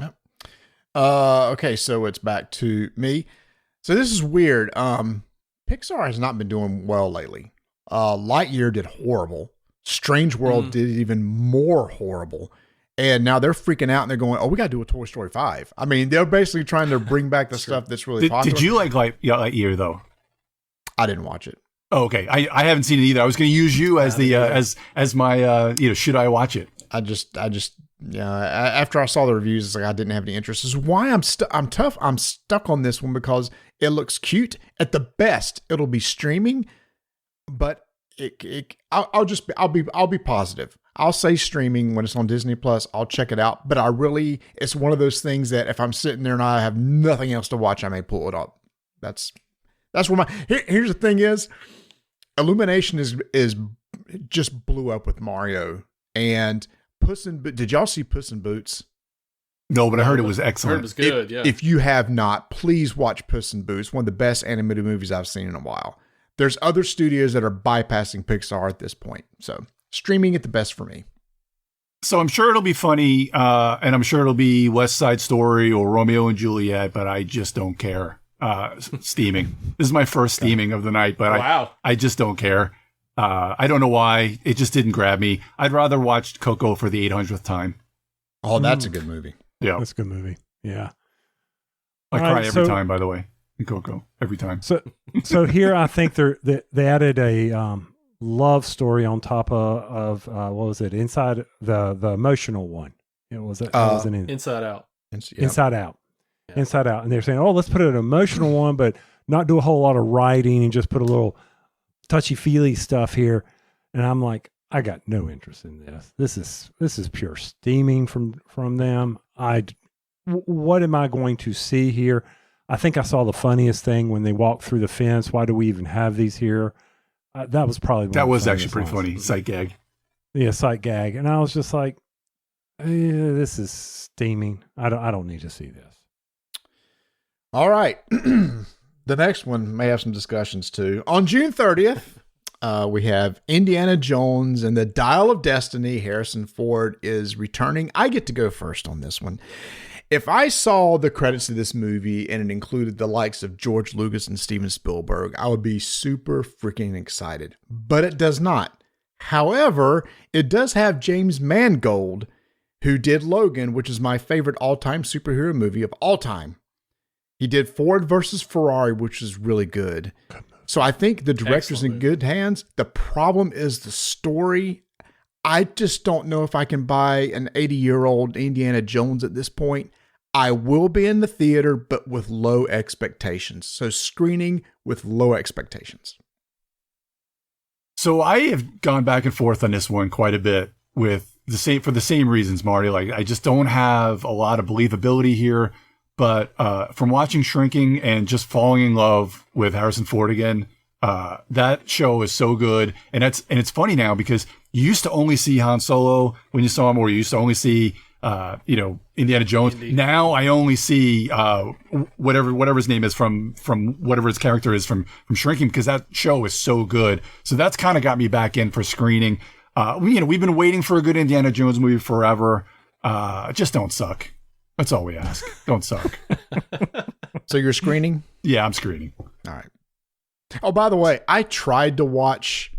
Yep. Okay, so it's back to me. So this is weird. Pixar has not been doing well lately. Lightyear did horrible. Strange World did even more horrible. And now they're freaking out and they're going, oh, we got to do a Toy Story 5. I mean, they're basically trying to bring back the stuff that's really popular. Did you like Lightyear, though? I didn't watch it. Oh, okay. I haven't seen it either. I was going to use you as the as my should I watch it? I just after I saw the reviews, it's like I didn't have any interest. This is why I'm tough. I'm stuck on this one because it looks cute. At the best, it'll be streaming, but I'll be positive. I'll say streaming when it's on Disney Plus. I'll check it out. But it's one of those things that if I'm sitting there and I have nothing else to watch, I may pull it up. That's where here's the thing is, Illumination is just blew up with Mario and Puss in Boots. Did y'all see Puss in Boots? No, but I heard it was I excellent. heard it was good. Yeah. If you have not, please watch Puss in Boots. One of the best animated movies I've seen in a while. There's other studios that are bypassing Pixar at this point. So streaming at the best for me. So I'm sure it'll be funny, and I'm sure it'll be West Side Story or Romeo and Juliet, but I just don't care. Steaming. This is my first steaming of the night, but I just don't care. I don't know why. It just didn't grab me. I'd rather watch Coco for the 800th time. Oh, that's a good movie. Yeah. That's a good movie. Yeah. I cry every time, by the way, in Coco. Every time. So here I think they added a love story on top of what was it? Inside the emotional one. It was Inside Out. Inside Out. Inside Out. And they're saying, oh, let's put an emotional one, but not do a whole lot of writing and just put a little touchy-feely stuff here. And I'm like, I got no interest in this. This is pure steaming from them. What am I going to see here? I think I saw the funniest thing when they walked through the fence. Why do we even have these here? That was probably that was actually pretty funny. Sight gag. Yeah, sight gag. And I was just like, this is steaming. I don't need to see this. All right. The next one may have some discussions too. On June 30th, we have Indiana Jones and the Dial of Destiny. Harrison Ford is returning. I get to go first on this one. If I saw the credits of this movie and it included the likes of George Lucas and Steven Spielberg, I would be super freaking excited. But it does not. However, it does have James Mangold, who did Logan, which is my favorite all-time superhero movie of all time. He did Ford versus Ferrari, which is really good. So I think the director's in good hands. The problem is the story. I just don't know if I can buy an 80-year-old Indiana Jones at this point. I will be in the theater, but with low expectations. So screening with low expectations. So I have gone back and forth on this one quite a bit for the same reasons, Marty. Like I just don't have a lot of believability here. But from watching Shrinking and just falling in love with Harrison Ford again, that show is so good. And it's funny now because you used to only see Han Solo when you saw him, or you used to only see Indiana Jones. Indeed. Now I only see whatever his name is from whatever his character is from Shrinking, because that show is so good. So that's kind of got me back in for screening. We've been waiting for a good Indiana Jones movie forever. Just don't suck. That's all we ask. Don't suck. So you're screening? Yeah, I'm screening. All right. Oh, by the way, I tried to watch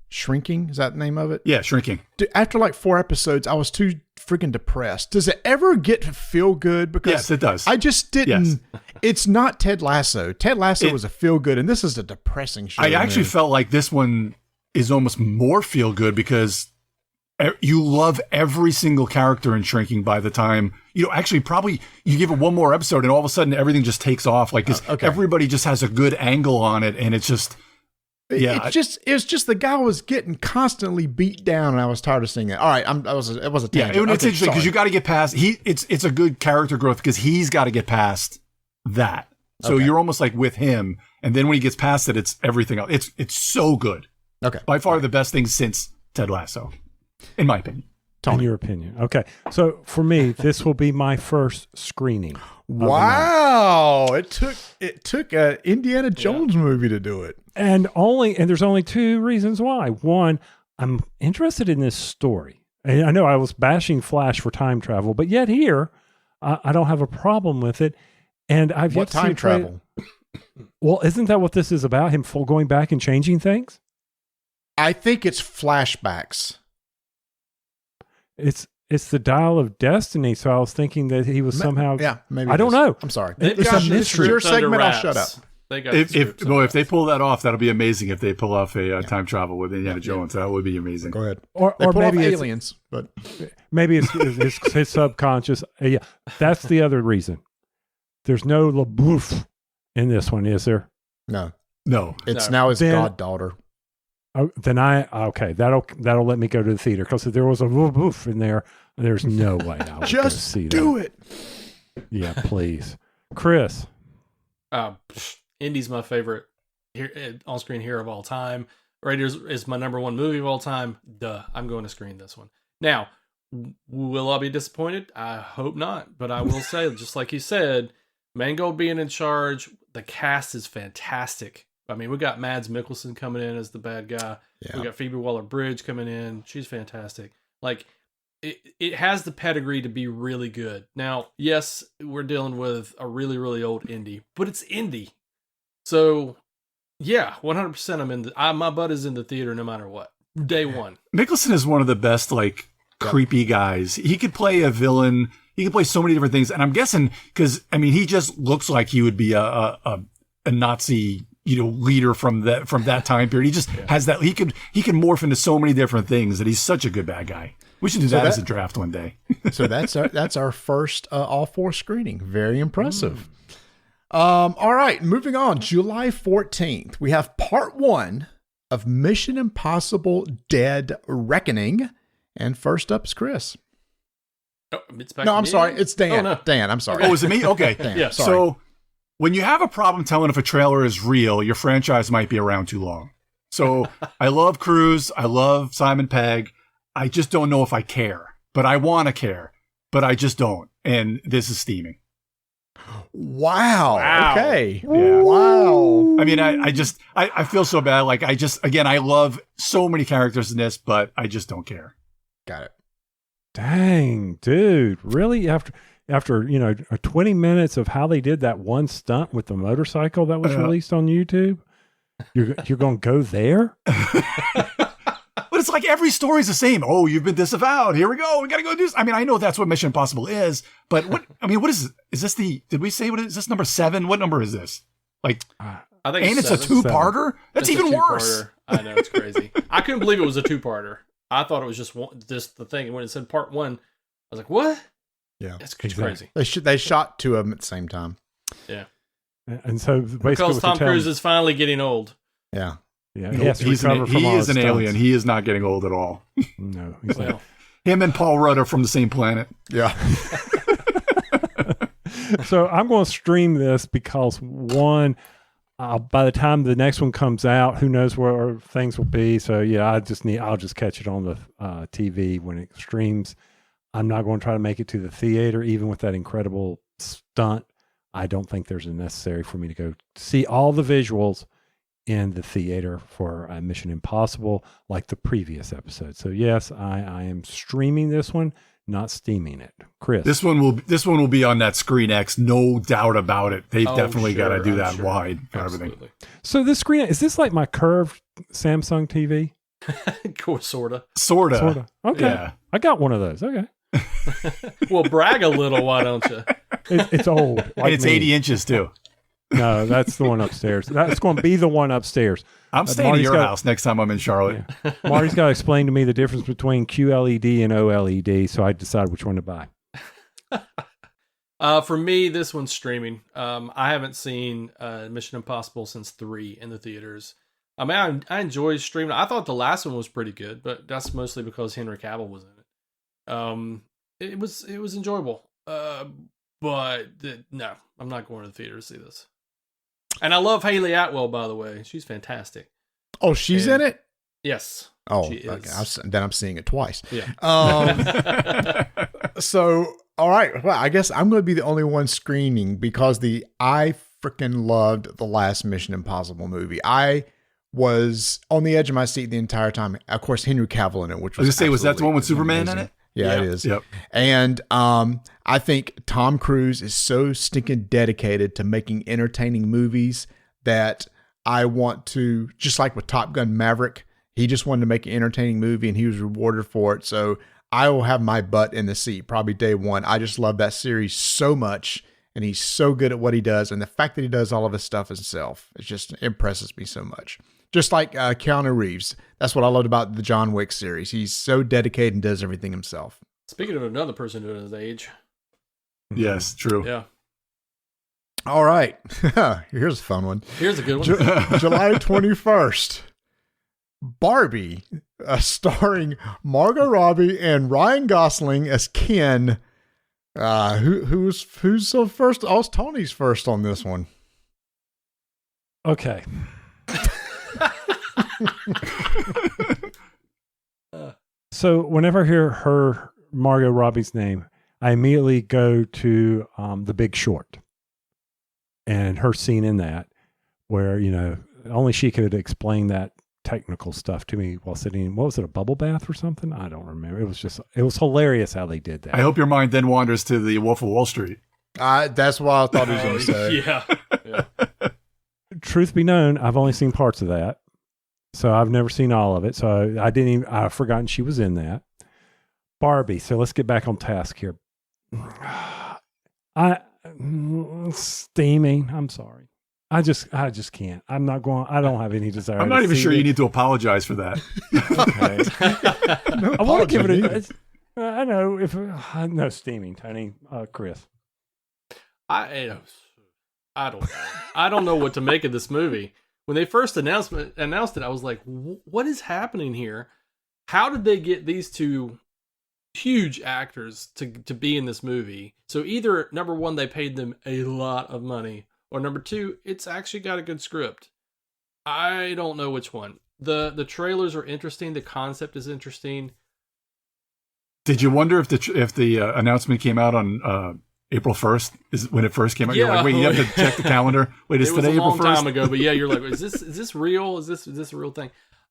Shrinking. Is that the name of it? Yeah, Shrinking. After like 4 episodes, I was too freaking depressed. Does it ever get to feel good? Because yes, it does. I just didn't. Yes. It's not Ted Lasso. Ted Lasso was a feel good, and this is a depressing show. I actually felt like this one is almost more feel good because you love every single character in Shrinking by the time, actually probably you give it one more episode and all of a sudden everything just takes off. Like, everybody just has a good angle on it. And it's just, it's just the guy was getting constantly beat down and I was tired of seeing it. All right. It was a tangent. Yeah, it's interesting because you got to get past, it's a good character growth because he's got to get past that. So you're almost like with him. And then when he gets past it, it's everything else. It's so good. Okay. By far the best thing since Ted Lasso. In my opinion. In your opinion. Okay. So for me, this will be my first screening. Wow. It took a Indiana Jones movie to do it. And there's only two reasons why. One, I'm interested in this story. And I know I was bashing Flash for time travel, but yet here, I don't have a problem with it. And I've yet to see time travel? Well, isn't that what this is about? Him going back and changing things? I think it's flashbacks. It's the dial of destiny. So I was thinking that he was somehow. Yeah, maybe. I don't know. I'm sorry. It's a mystery. Your segment. I'll shut up. If they pull that off, that'll be amazing. If they pull off a time travel with Indiana Jones, that would be amazing. Go ahead. Or maybe maybe it's aliens, but maybe it's his subconscious. Yeah, that's the other reason. There's no LaBouffe in this one, is there? no. No. It's now his goddaughter. Oh, then that'll let me go to the theater because if there was a LaBouffe in there, there's no way I would Just go see do that. it. Yeah, please, Chris. Indy's my favorite on-screen hero of all time. Raiders is my number one movie of all time. Duh, I'm going to screen this one. Now, will I be disappointed? I hope not, but I will say, just like you said, Mangold being in charge, the cast is fantastic. I mean, we got Mads Mikkelsen coming in as the bad guy. Yeah. We got Phoebe Waller-Bridge coming in. She's fantastic. Like, it has the pedigree to be really good. Now, yes, we're dealing with a really, really old Indy, but it's Indy. So, yeah, 100% I'm in my butt is in the theater no matter what. Day one. Nicholson is one of the best, creepy guys. He could play a villain. He could play so many different things. And I'm guessing, because, I mean, he just looks like he would be a Nazi, leader from that time period. He just has that. He can morph into so many different things that he's such a good bad guy. We should do that as a draft one day. So that's our first all four screening. Very impressive. All right, moving on. July 14th, we have part 1 of Mission Impossible Dead Reckoning. And first up is Chris. Oh, it's back No, to I'm me? sorry. It's Dan. Oh, no. Dan, I'm sorry. Oh, is it me? Okay. Dan, Yeah. sorry. So when you have a problem telling if a trailer is real, your franchise might be around too long. So I love Cruise. I love Simon Pegg. I just don't know if I care, but I want to care, but I just don't. And this is steaming. Wow. Okay. Yeah. Wow. I mean, I feel so bad. Like I love so many characters in this, but I just don't care. Got it. Dang, dude. Really? After 20 minutes of how they did that one stunt with the motorcycle that was released on YouTube, you're going to go there? But it's like every story's the same. Oh, you've been disavowed. Here we go. We got to go do this. I mean, I know that's what Mission Impossible is, but what is it? Is this did we say is this number 7? What number is this? Like, I think and it's a 7. two-parter? That's It's even a worse. two-parter. I know, it's crazy. I couldn't believe it was a two-parter. I thought it was just the thing. And when it said part 1, I was like, what? Yeah. It's Exactly. crazy. They shot 2 of them at the same time. Yeah. And so basically, Because Tom Cruise is finally getting old. Yeah. yeah, No, he has to he recover from all is his an stunts. alien. He is not getting old at all. No, he's Well, not. Him and Paul Rudd are from the same planet. Yeah. So I'm going to stream this because one, by the time the next one comes out, who knows where things will be. So yeah, I'll just catch it on the TV when it streams. I'm not going to try to make it to the theater, even with that incredible stunt. I don't think there's a necessary for me to go see all the visuals in the theater for Mission Impossible, like the previous episode. So yes, I am streaming this one, not steaming it. Chris, This one will be on that Screen X, no doubt about it. They've Oh, definitely got to sure, do I'm that sure. wide for everything. Absolutely. so this screen is this like my curved Samsung TV? Cool, sorta. Sorta. Sort of. Okay, Yeah. I got one of those. Okay, Well, brag a little, why don't you? it's old. And it's 80 inches too. No, that's the one upstairs. That's going to be the one upstairs. I'm staying at your house next time I'm in Charlotte. Yeah. Marty's got to explain to me the difference between QLED and OLED, so I decide which one to buy. For me, this one's streaming. I haven't seen Mission Impossible since 3 in the theaters. I mean, I enjoy streaming. I thought the last one was pretty good, but that's mostly because Henry Cavill was in it. It was enjoyable. But no, I'm not going to the theater to see this. And I love Haley Atwell, by the way. She's fantastic. Oh, she's in it? Yes. Oh, she okay. is. Then I'm seeing it twice. Yeah. So, all right. Well, I guess I'm going to be the only one screening because I freaking loved the last Mission Impossible movie. I was on the edge of my seat the entire time. Of course, Henry Cavill in it, which was I was going to say, was that the one with Superman amazing. in it? Yeah, it is. Yep. And I think Tom Cruise is so stinking dedicated to making entertaining movies that I want to, just like with Top Gun Maverick, he just wanted to make an entertaining movie and he was rewarded for it. So I will have my butt in the seat probably day one. I just love that series so much and he's so good at what he does. And the fact that he does all of his stuff himself, it just impresses me so much. Just like Keanu Reeves. That's what I loved about the John Wick series. He's so dedicated and does everything himself. Speaking of another person doing his age. Yes, true. Yeah. All right. Here's a fun one. Here's a good one. July 21st. Barbie, starring Margot Robbie and Ryan Gosling as Ken. Who's so first? Oh, it's Tony's first on this one. Okay. So whenever I hear Margot Robbie's name, I immediately go to The Big Short and her scene in that, where only she could explain that technical stuff to me while sitting in, what was it, a bubble bath or something? I don't remember. It was hilarious how they did that. I hope your mind then wanders to the Wolf of Wall Street. That's what I thought he was going to say. Yeah. Truth be known, I've only seen parts of that. So I've never seen all of it. So I've forgotten she was in that. Barbie. So let's get back on task here. Steaming. I'm sorry. I just can't. I'm not going. I don't have any desire. I'm not even sure you need to apologize for that. Okay. No I want to give it apology. I know if no steaming, Tony, Chris. I don't know what to make of this movie. When they first announced it, I was like, what is happening here? How did they get these two huge actors to be in this movie? So either, number one, they paid them a lot of money, or number two, it's actually got a good script. I don't know which one. The trailers are interesting. The concept is interesting. Did you wonder if the announcement came out on April 1st is when it first came out? Yeah. You're like, wait, you have to check the calendar. Wait, is today April 1st? It was a long time ago, but yeah, you're like, is this real? Is this a real thing?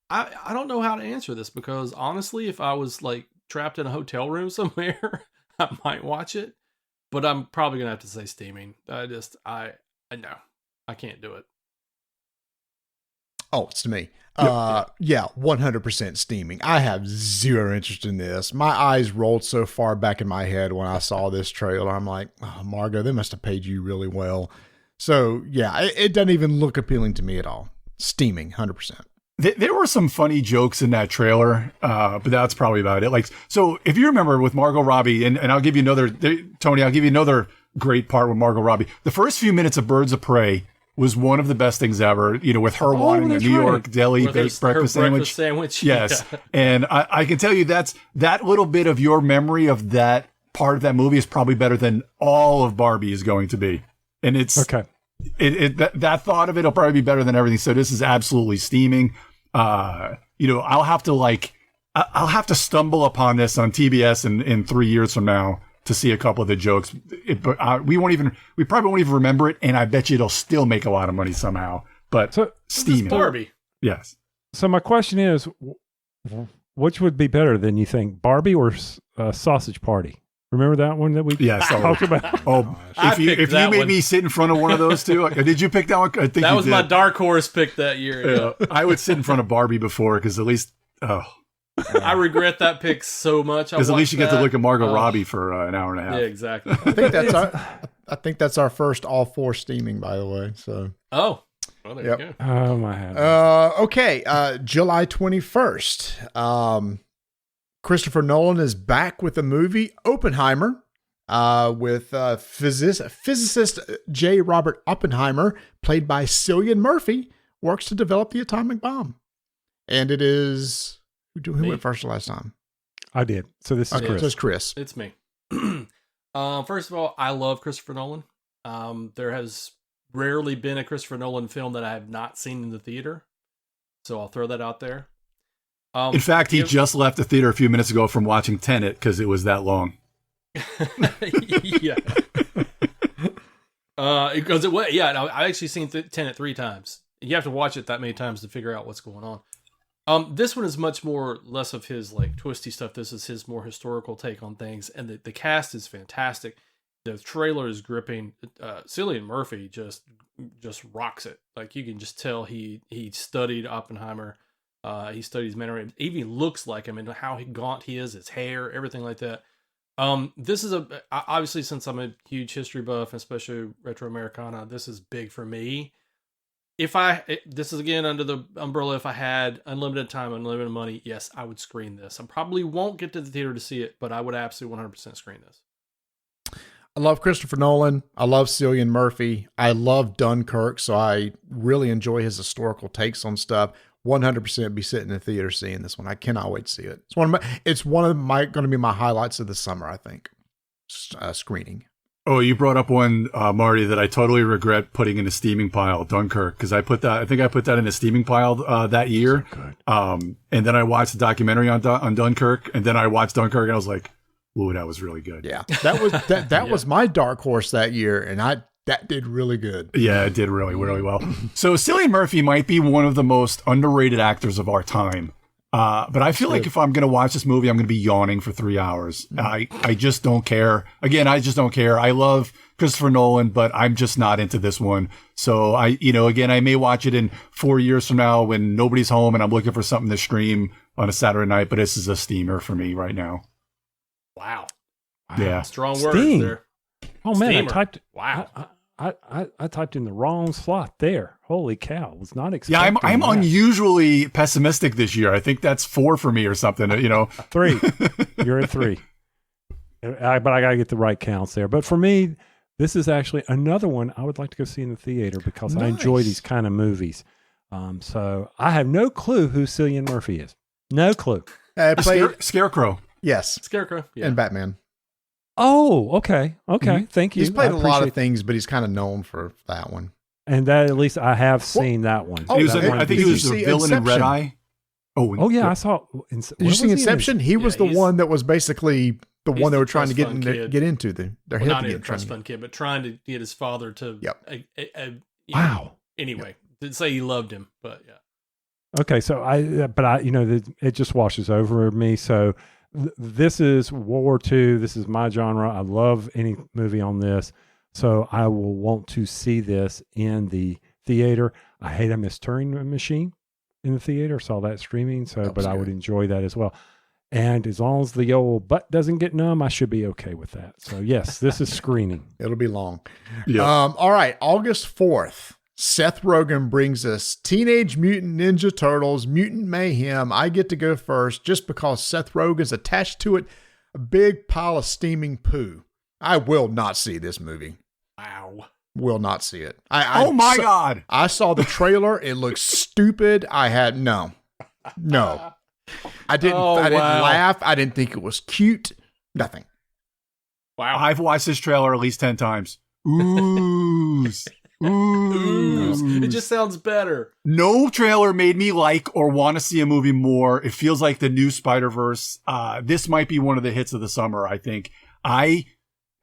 I don't know how to answer this because honestly, if I was like trapped in a hotel room somewhere, I might watch it, but I'm probably gonna have to say steaming. I know I can't do it. Oh, it's to me. Yeah, 100% steaming. I have zero interest in this. My eyes rolled so far back in my head when I saw this trailer. I'm like, oh, Margot, they must have paid you really well. So, yeah, it doesn't even look appealing to me at all. Steaming, 100%. There were some funny jokes in that trailer, but that's probably about it. Like, so if you remember with Margot Robbie, and I'll give you Tony, I'll give you another great part with Margot Robbie. The first few minutes of Birds of Prey was one of the best things ever, with her wanting a New York deli baked breakfast sandwich. Yes. Yeah. And I can tell you that little bit of your memory of that part of that movie is probably better than all of Barbie is going to be. And it's okay. That thought of it will probably be better than everything. So this is absolutely steaming. I'll have to stumble upon this on TBS in 3 years from now to see a couple of the jokes. We probably won't even remember it, and I bet you it'll still make a lot of money somehow. But so, steaming. Barbie. Yes. So my question is, which would be better than you think, Barbie or Sausage Party? Remember that one that we talked about? Oh, if you made me sit in front of one of those two, did you pick that one? I think that you was did. my dark horse pick that year. Yeah. I would sit in front of Barbie before because at least I regret that pick so much. Because at least you get to look at Margot Robbie for an hour and a half. Yeah, exactly. I think that's I think that's our first all 4 steaming, by the way. So. Oh, well, there Yep. you go. Oh my heavens. Okay. July 21st. Christopher Nolan is back with the movie Oppenheimer, with physicist J. Robert Oppenheimer, played by Cillian Murphy, works to develop the atomic bomb. And it is who went first last time? I did. So this is Okay, Chris. so it's Chris. It's me. First of all, I love Christopher Nolan. There has rarely been a Christopher Nolan film that I have not seen in the theater. So I'll throw that out there. In fact, he just left the theater a few minutes ago from watching Tenet because it was that long. Yeah. Because it was, yeah, I actually seen Tenet 3 times. You have to watch it that many times to figure out what's going on. This one is much more less of his like twisty stuff. This is his more historical take on things, and the cast is fantastic. The trailer is gripping. Cillian Murphy just rocks it. Like you can just tell he studied Oppenheimer. He studies Mermaid. Even looks like him and how gaunt he is, his hair, everything like that. This is obviously, since I'm a huge history buff, especially retro Americana, this is big for me. This is again under the umbrella, if I had unlimited time, unlimited money, yes, I would screen this. I probably won't get to the theater to see it, but I would absolutely 100% screen this. I love Christopher Nolan. I love Cillian Murphy. I love Dunkirk, so I really enjoy his historical takes on stuff. 100% be sitting in the theater seeing this one. I cannot wait to see it. It's one of my going to be my highlights of the summer, I think. Screening. Oh, you brought up one, Marty, that I totally regret putting in a steaming pile, Dunkirk, because I put that in a steaming pile that year. So good. And then I watched the documentary on Dunkirk, and then I watched Dunkirk, and I was like, "Ooh, that was really good." Yeah, that was that was my dark horse that year, and that did really good. Yeah, it did really, really well. So Cillian Murphy might be one of the most underrated actors of our time. But I feel like if I'm going to watch this movie, I'm going to be yawning for 3 hours. I just don't care. Again, I just don't care. I love Christopher Nolan, but I'm just not into this one. So I may watch it in 4 years from now when nobody's home and I'm looking for something to stream on a Saturday night. But this is a steamer for me right now. Wow. Yeah. Strong Steam. words there. Oh man, Steamer. I typed. Wow. I typed in the wrong slot there. Holy cow! Was not expecting. Yeah, I'm that. unusually pessimistic this year. I think that's 4 for me or something. 3. You're at 3. But I got to get the right counts there. But for me, this is actually another one I would like to go see in the theater because I enjoy these kind of movies. So I have no clue who Cillian Murphy is. No clue. Scarecrow. Yes, Scarecrow. Yeah. and Batman. Oh, okay. Thank you. He's played I a lot of appreciate- things, but he's kind of known for that one. And that at least I have seen that one. Oh, I think he was the villain in Red Eye. Oh yeah, I saw. Did you see Inception? He was the one that was basically the one they were trying to get into. Their head Not to a get trust fund kid, but trying to get his father to. Yep. Wow. Anyway, didn't say he loved him, but yeah. Okay, so it just washes over me. So this is World War II. This is my genre. I love any movie on this. So I will want to see this in the theater. I hate a Miss Turing Machine in the theater. Saw that streaming. But I would enjoy that as well. And as long as the old butt doesn't get numb, I should be okay with that. So yes, this is screening. It'll be long. Yeah. All right, August 4th. Seth Rogen brings us Teenage Mutant Ninja Turtles, Mutant Mayhem. I get to go first just because Seth Rogen's attached to it a big pile of steaming poo. I will not see this movie. Wow. Will not see it. Oh my God. I saw the trailer. It looks stupid. I didn't laugh. I didn't think it was cute. Nothing. Wow. I've watched this trailer at least 10 times. Ooze. Ooh. It just sounds better. No trailer made me like or want to see a movie more. It feels like the new Spider-Verse. This might be one of the hits of the summer, I think. I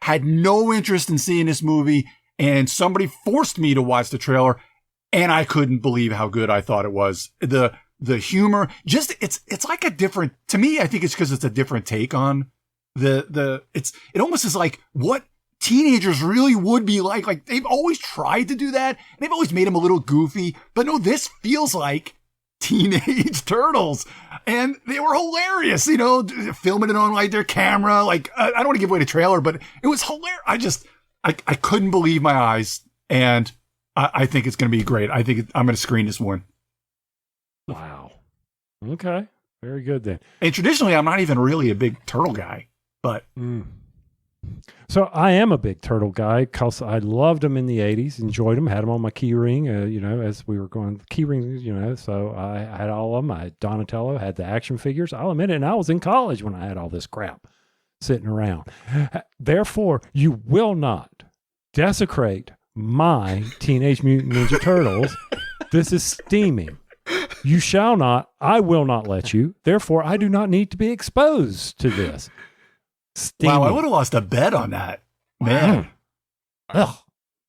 had no interest in seeing this movie, and somebody forced me to watch the trailer, and I couldn't believe how good I thought it was. The humor, just it's like a different, to me, I think it's because it's a different take on it almost is like what teenagers really would be like. Like they've always tried to do that. And they've always made them a little goofy, but no, this feels like Teenage Turtles, and they were hilarious, filming it on like their camera. Like I don't want to give away the trailer, but it was hilarious. I couldn't believe my eyes, and I think it's going to be great. I think I'm going to screen this one. Wow. Okay. Very good then. And traditionally, I'm not even really a big turtle guy, but So I am a big turtle guy because I loved them in the 80s, enjoyed them, had them on my key ring, as we were going key rings, so I had all of them. I had Donatello, had the action figures. I'll admit it, and I was in college when I had all this crap sitting around. Therefore, you will not desecrate my Teenage Mutant Ninja Turtles. This is steaming. You shall not. I will not let you. Therefore, I do not need to be exposed to this. Steaming. wow, I would have lost a bet on that. Man. Ugh.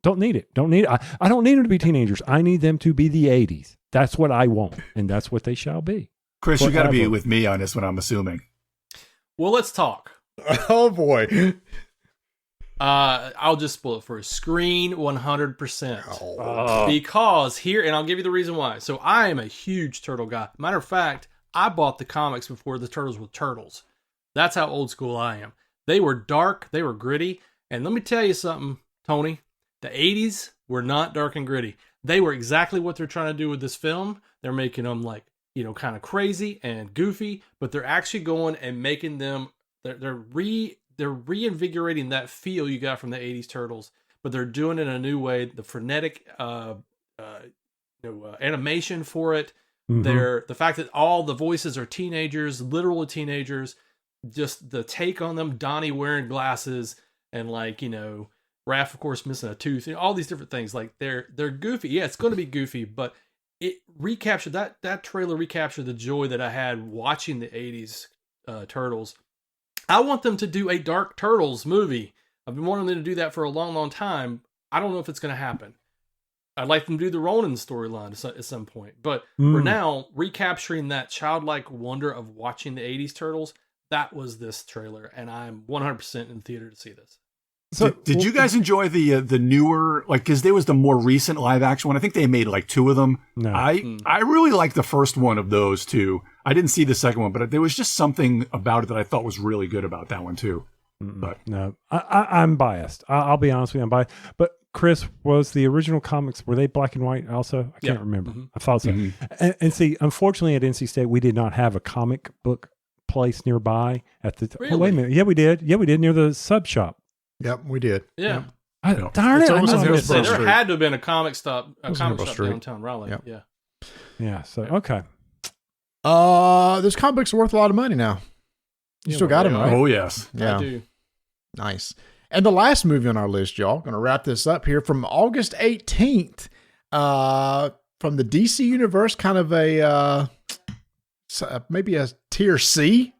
Don't need it. Don't need it. I don't need them to be teenagers. I need them to be the 80s. That's what I want, and that's what they shall be. Chris, you got to be Forever. with me on this one, I'm assuming. Well, let's talk. Oh boy. I'll just spoil it for a screen 100%. Oh. Because here, and I'll give you the reason why. So I am a huge turtle guy. Matter of fact, I bought the comics before the turtles were turtles. That's how old school I am. They were dark, they were gritty, and let me tell you something, Tony. The 80s were not dark and gritty. They were exactly what they're trying to do with this film. They're making them kind of crazy and goofy, but they're actually going and making them. They're reinvigorating that feel you got from the 80s Turtles, but they're doing it in a new way. The frenetic animation for it. Mm-hmm. The fact that all the voices are teenagers, literal teenagers, just the take on them, Donnie wearing glasses and Raph, of course, missing a tooth, all these different things. Like they're goofy. Yeah, it's going to be goofy, but it recaptured that trailer recaptured the joy that I had watching the 80s Turtles. I want them to do a Dark Turtles movie. I've been wanting them to do that for a long, long time. I don't know if it's going to happen. I'd like them to do the Ronin storyline at some point. But for now, recapturing that childlike wonder of watching the 80s Turtles, that was this trailer. And I'm 100% in the theater to see this. So, Did you guys enjoy the newer, because there was the more recent live action one? I think they made two of them. No. I really liked the first one of those two. I didn't see the second one, but there was just something about it that I thought was really good about that one too. But no, I'm biased. I'll be honest with you, I'm biased. But Chris, was the original comics, were they black and white also? I can't remember. I thought so. And see, unfortunately at NC State, we did not have a comic book place nearby at the Really? Oh, wait a minute. Yeah, we did. Near the sub shop. Yep, we did. Yeah. Darn It's it. almost I as know if I it's missed it. Street. There had to have been a comic shop Hillsborough Street. downtown Raleigh. Yep. Yeah. Yeah, so okay. Those comic books are worth a lot of money now. You Yeah, still well, got them, they right? oh yes, Yeah. I do. Nice. And the last movie on our list, y'all, going to wrap this up here from August 18th, from the DC Universe, kind of maybe a tier C.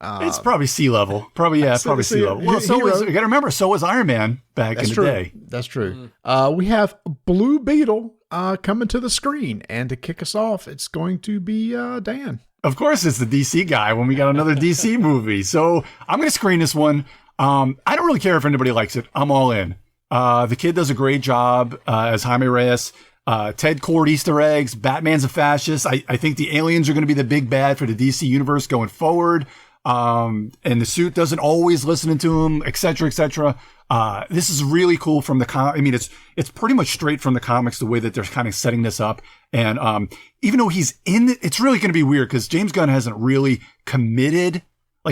it's probably sea level. Probably sea level. Well, you got to remember, so was Iron Man back in the day. That's true. We have Blue Beetle coming to the screen, and to kick us off, it's going to be Dan. Of course, it's the DC guy when we got another DC movie. So I'm going to screen this one. I don't really care if anybody likes it. I'm all in. The kid does a great job as Jaime Reyes. Ted Kord Easter eggs. Batman's a fascist. I think the aliens are going to be the big bad for the DC universe going forward. And the suit doesn't always listen to him, et cetera, et cetera. This is really cool from the it's pretty much straight from the comics, the way that they're kind of setting this up. And, even though he's in it, it's really going to be weird because James Gunn hasn't really committed,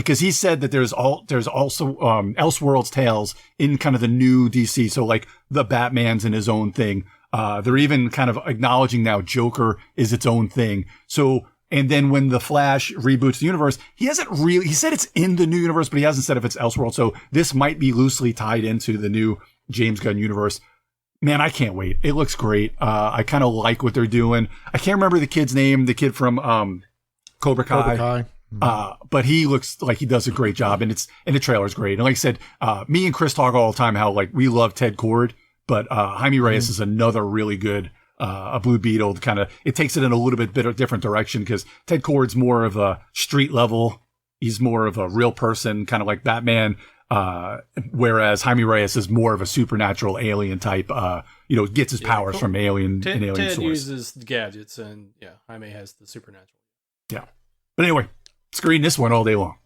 cause he said that there's also, Elseworlds Tales in kind of the new DC. So the Batman's in his own thing. They're even kind of acknowledging now Joker is its own thing. So, and then when the Flash reboots the universe, he said it's in the new universe, but he hasn't said if it's Elseworld. So this might be loosely tied into the new James Gunn universe. Man, I can't wait. It looks great. I kind of like what they're doing. I can't remember the kid's name, the kid from, Cobra Kai. But he looks like he does a great job, and the trailer's great. And like I said, me and Chris talk all the time how we love Ted Kord, but, Jaime Reyes is another really good, a Blue Beetle it takes it in a little bit different direction because Ted Kord's more of a street level. He's more of a real person, kind of like Batman. Whereas Jaime Reyes is more of a supernatural alien type, gets his powers from alien Ted source. uses gadgets, and Jaime has the supernatural. Yeah. But anyway, screen this one all day long.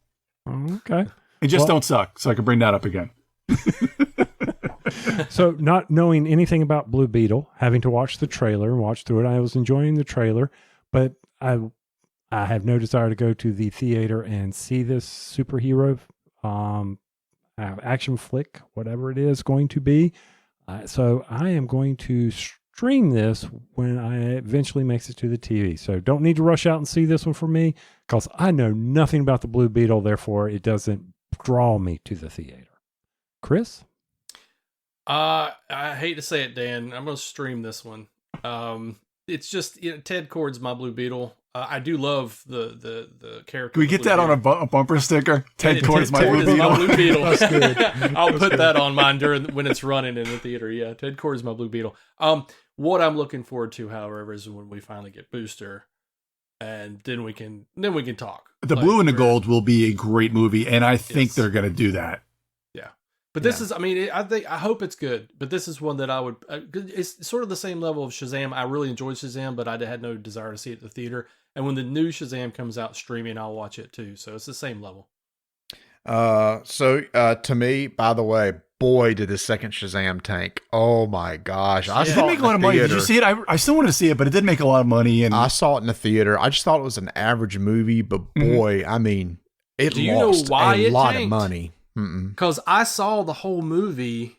Okay. And just don't suck, so I can bring that up again. So not knowing anything about Blue Beetle, having to watch the trailer and watch through it, I was enjoying the trailer, but I have no desire to go to the theater and see this superhero action flick, whatever it is going to be. So I am going to stream this when I eventually makes it to the TV. So don't need to rush out and see this one for me because I know nothing about the Blue Beetle. Therefore, it doesn't draw me to the theater. Chris? I hate to say it, Dan. I'm going to stream this one. It's just Ted Kord's my Blue Beetle. I do love the character. Can we get that on a bumper sticker? Ted Kord is my Blue Beetle. That's good. I'll put that on mine when it's running in the theater. Yeah, Ted Kord is my Blue Beetle. What I'm looking forward to, however, is when we finally get Booster, and then we can talk. The Blue and the Gold will be a great movie, and I think they're going to do that. Yeah, but this is, I mean, I hope it's good. But this is one that I would. It's sort of the same level of Shazam. I really enjoyed Shazam, but I had no desire to see it at the theater. And when the new Shazam comes out streaming, I'll watch it too. So it's the same level. To me, by the way, boy, did the second Shazam tank. Oh my gosh. It did make a lot of money. Did you see it? I still want to see it, but it did make a lot of money. And I saw it in the theater. I just thought it was an average movie, but boy, I mean, it Do you lost know why a it lot tanked? of money. Because I saw the whole movie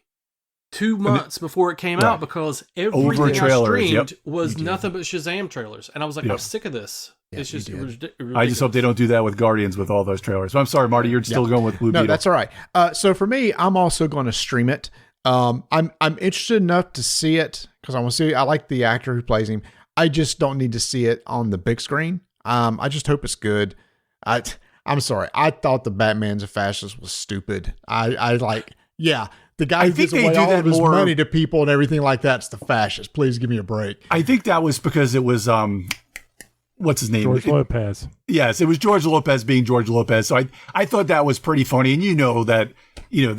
2 months before it came out because Over everything trailers, I streamed yep. was nothing but Shazam trailers. And I was like, I'm sick of this. Yeah, It's just, you it was did. ridiculous. I just hope they don't do that with Guardians with all those trailers. So I'm sorry, Marty, you're still going with Blue Beetle. No, that's all right. So for me, I'm also going to stream it. I'm interested enough to see it because I want to see. I like the actor who plays him. I just don't need to see it on the big screen. I just hope it's good. I'm sorry. I thought the Batman's a fascist was stupid. The guy who gives away all of his money to people and everything like that's the fascist. Please give me a break. I think that was because it was what's his name? George Lopez. Yes, it was George Lopez being George Lopez. So I thought that was pretty funny. And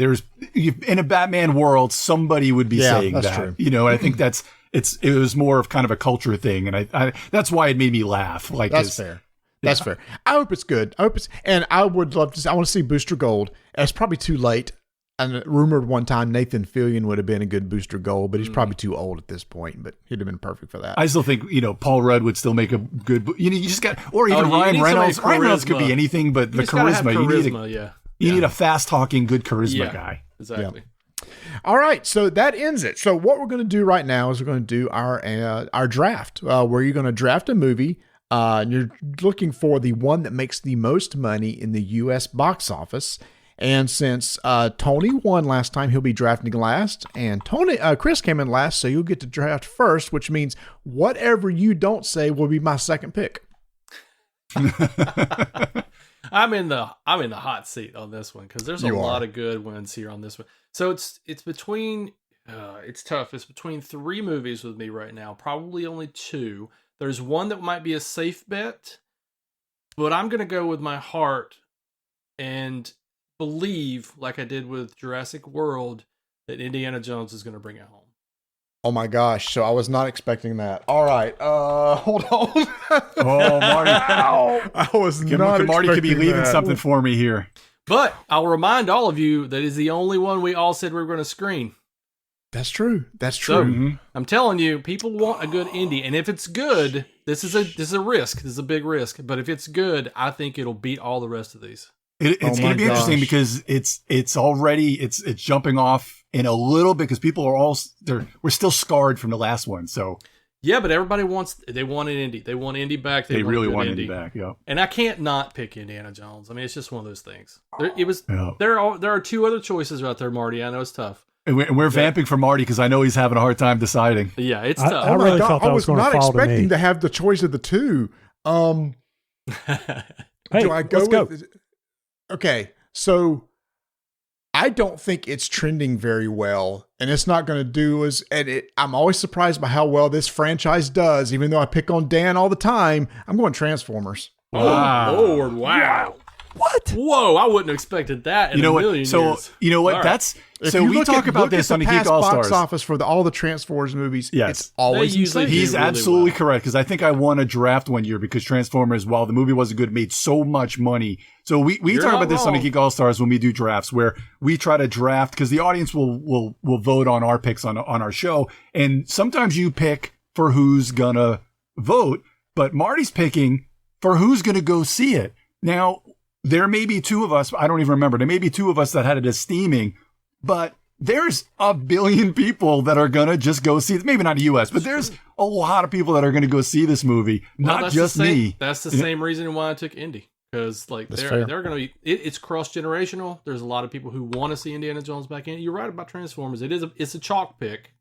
there's in a Batman world, somebody would be saying that's that. True. And I think it was more of kind of a culture thing, and I that's why it made me laugh. Like that's fair. That's fair. I hope it's good. And I would love to. I want to see Booster Gold. It's probably too late. And rumored one time Nathan Fillion would have been a good Booster Gold, but he's probably too old at this point. But he'd have been perfect for that. I still think Paul Rudd would still make a good. You just got, or even Ryan Reynolds. Ryan Reynolds could be anything, but the charisma. You need a fast talking, good charisma guy. Exactly. Yeah. All right, so that ends it. So what we're going to do right now is we're going to do our draft, where you're going to draft a movie. And you're looking for the one that makes the most money in the U.S. box office. And since Tony won last time, he'll be drafting last. And Chris came in last, so you'll get to draft first, which means whatever you don't say will be my second pick. I'm in the hot seat on this one because there's a lot of good ones here on this one. So it's between it's tough. It's between 3 movies with me right now. Probably only 2. There's one that might be a safe bet, but I'm gonna go with my heart and believe, like I did with Jurassic World, that Indiana Jones is going to bring it home. Oh my gosh. So I was not expecting that. All right. Hold on. Oh, Marty. I was not Marty could be leaving that. something for me here. But I'll remind all of you that is the only one we all said we were going to screen. That's true. So, I'm telling you, people want a good indie, and if it's good, this is a risk. This is a big risk. But if it's good, I think it'll beat all the rest of these. It's going to be interesting because it's already it's jumping off in a little bit because people are we're still scarred from the last one. So yeah, but everybody wants an indie. They want indie back. They really want indie back. Yeah, and I can't not pick Indiana Jones. I mean, it's just one of those things. There are 2 other choices out there, Marty. I know it's tough. And we're vamping for Marty because I know he's having a hard time deciding. Yeah, it's tough. I really thought that I was going not to fall expecting to me. to have the choice of the 2. Hey, do I go let's go. with? Okay, so I don't think it's trending very well, and it's not going to do as. I'm always surprised by how well this franchise does. Even though I pick on Dan all the time, I'm going Transformers. Oh Lord! Wow. What? Whoa, I wouldn't have expected that in You know a what? million So years. you know what? All right. That's If so you we look talk at, about look this at on the the Geek past All box Stars. office for all the Transformers movies. Yes. It's always They usually insane. He's really absolutely well. correct because I think I won a draft one year because Transformers, while the movie wasn't good, made so much money. So we You're talk not about this on the wrong. Geek All Stars when we do drafts, where we try to draft because the audience will vote on our picks on our show, and sometimes you pick for who's gonna vote, but Marty's picking for who's gonna go see it. Now there may be two of us. I don't even remember. There may be two of us that had it as steaming, but there's a billion people that are going to just go see it. Maybe not the U.S., but there's a lot of people that are going to go see this movie, not that's just the same, me. That's the same reason why I took Indy. Because like That's they're fair. going to be, it's cross generational. There's a lot of people who want to see Indiana Jones back in. You're right about Transformers. It's a chalk pick,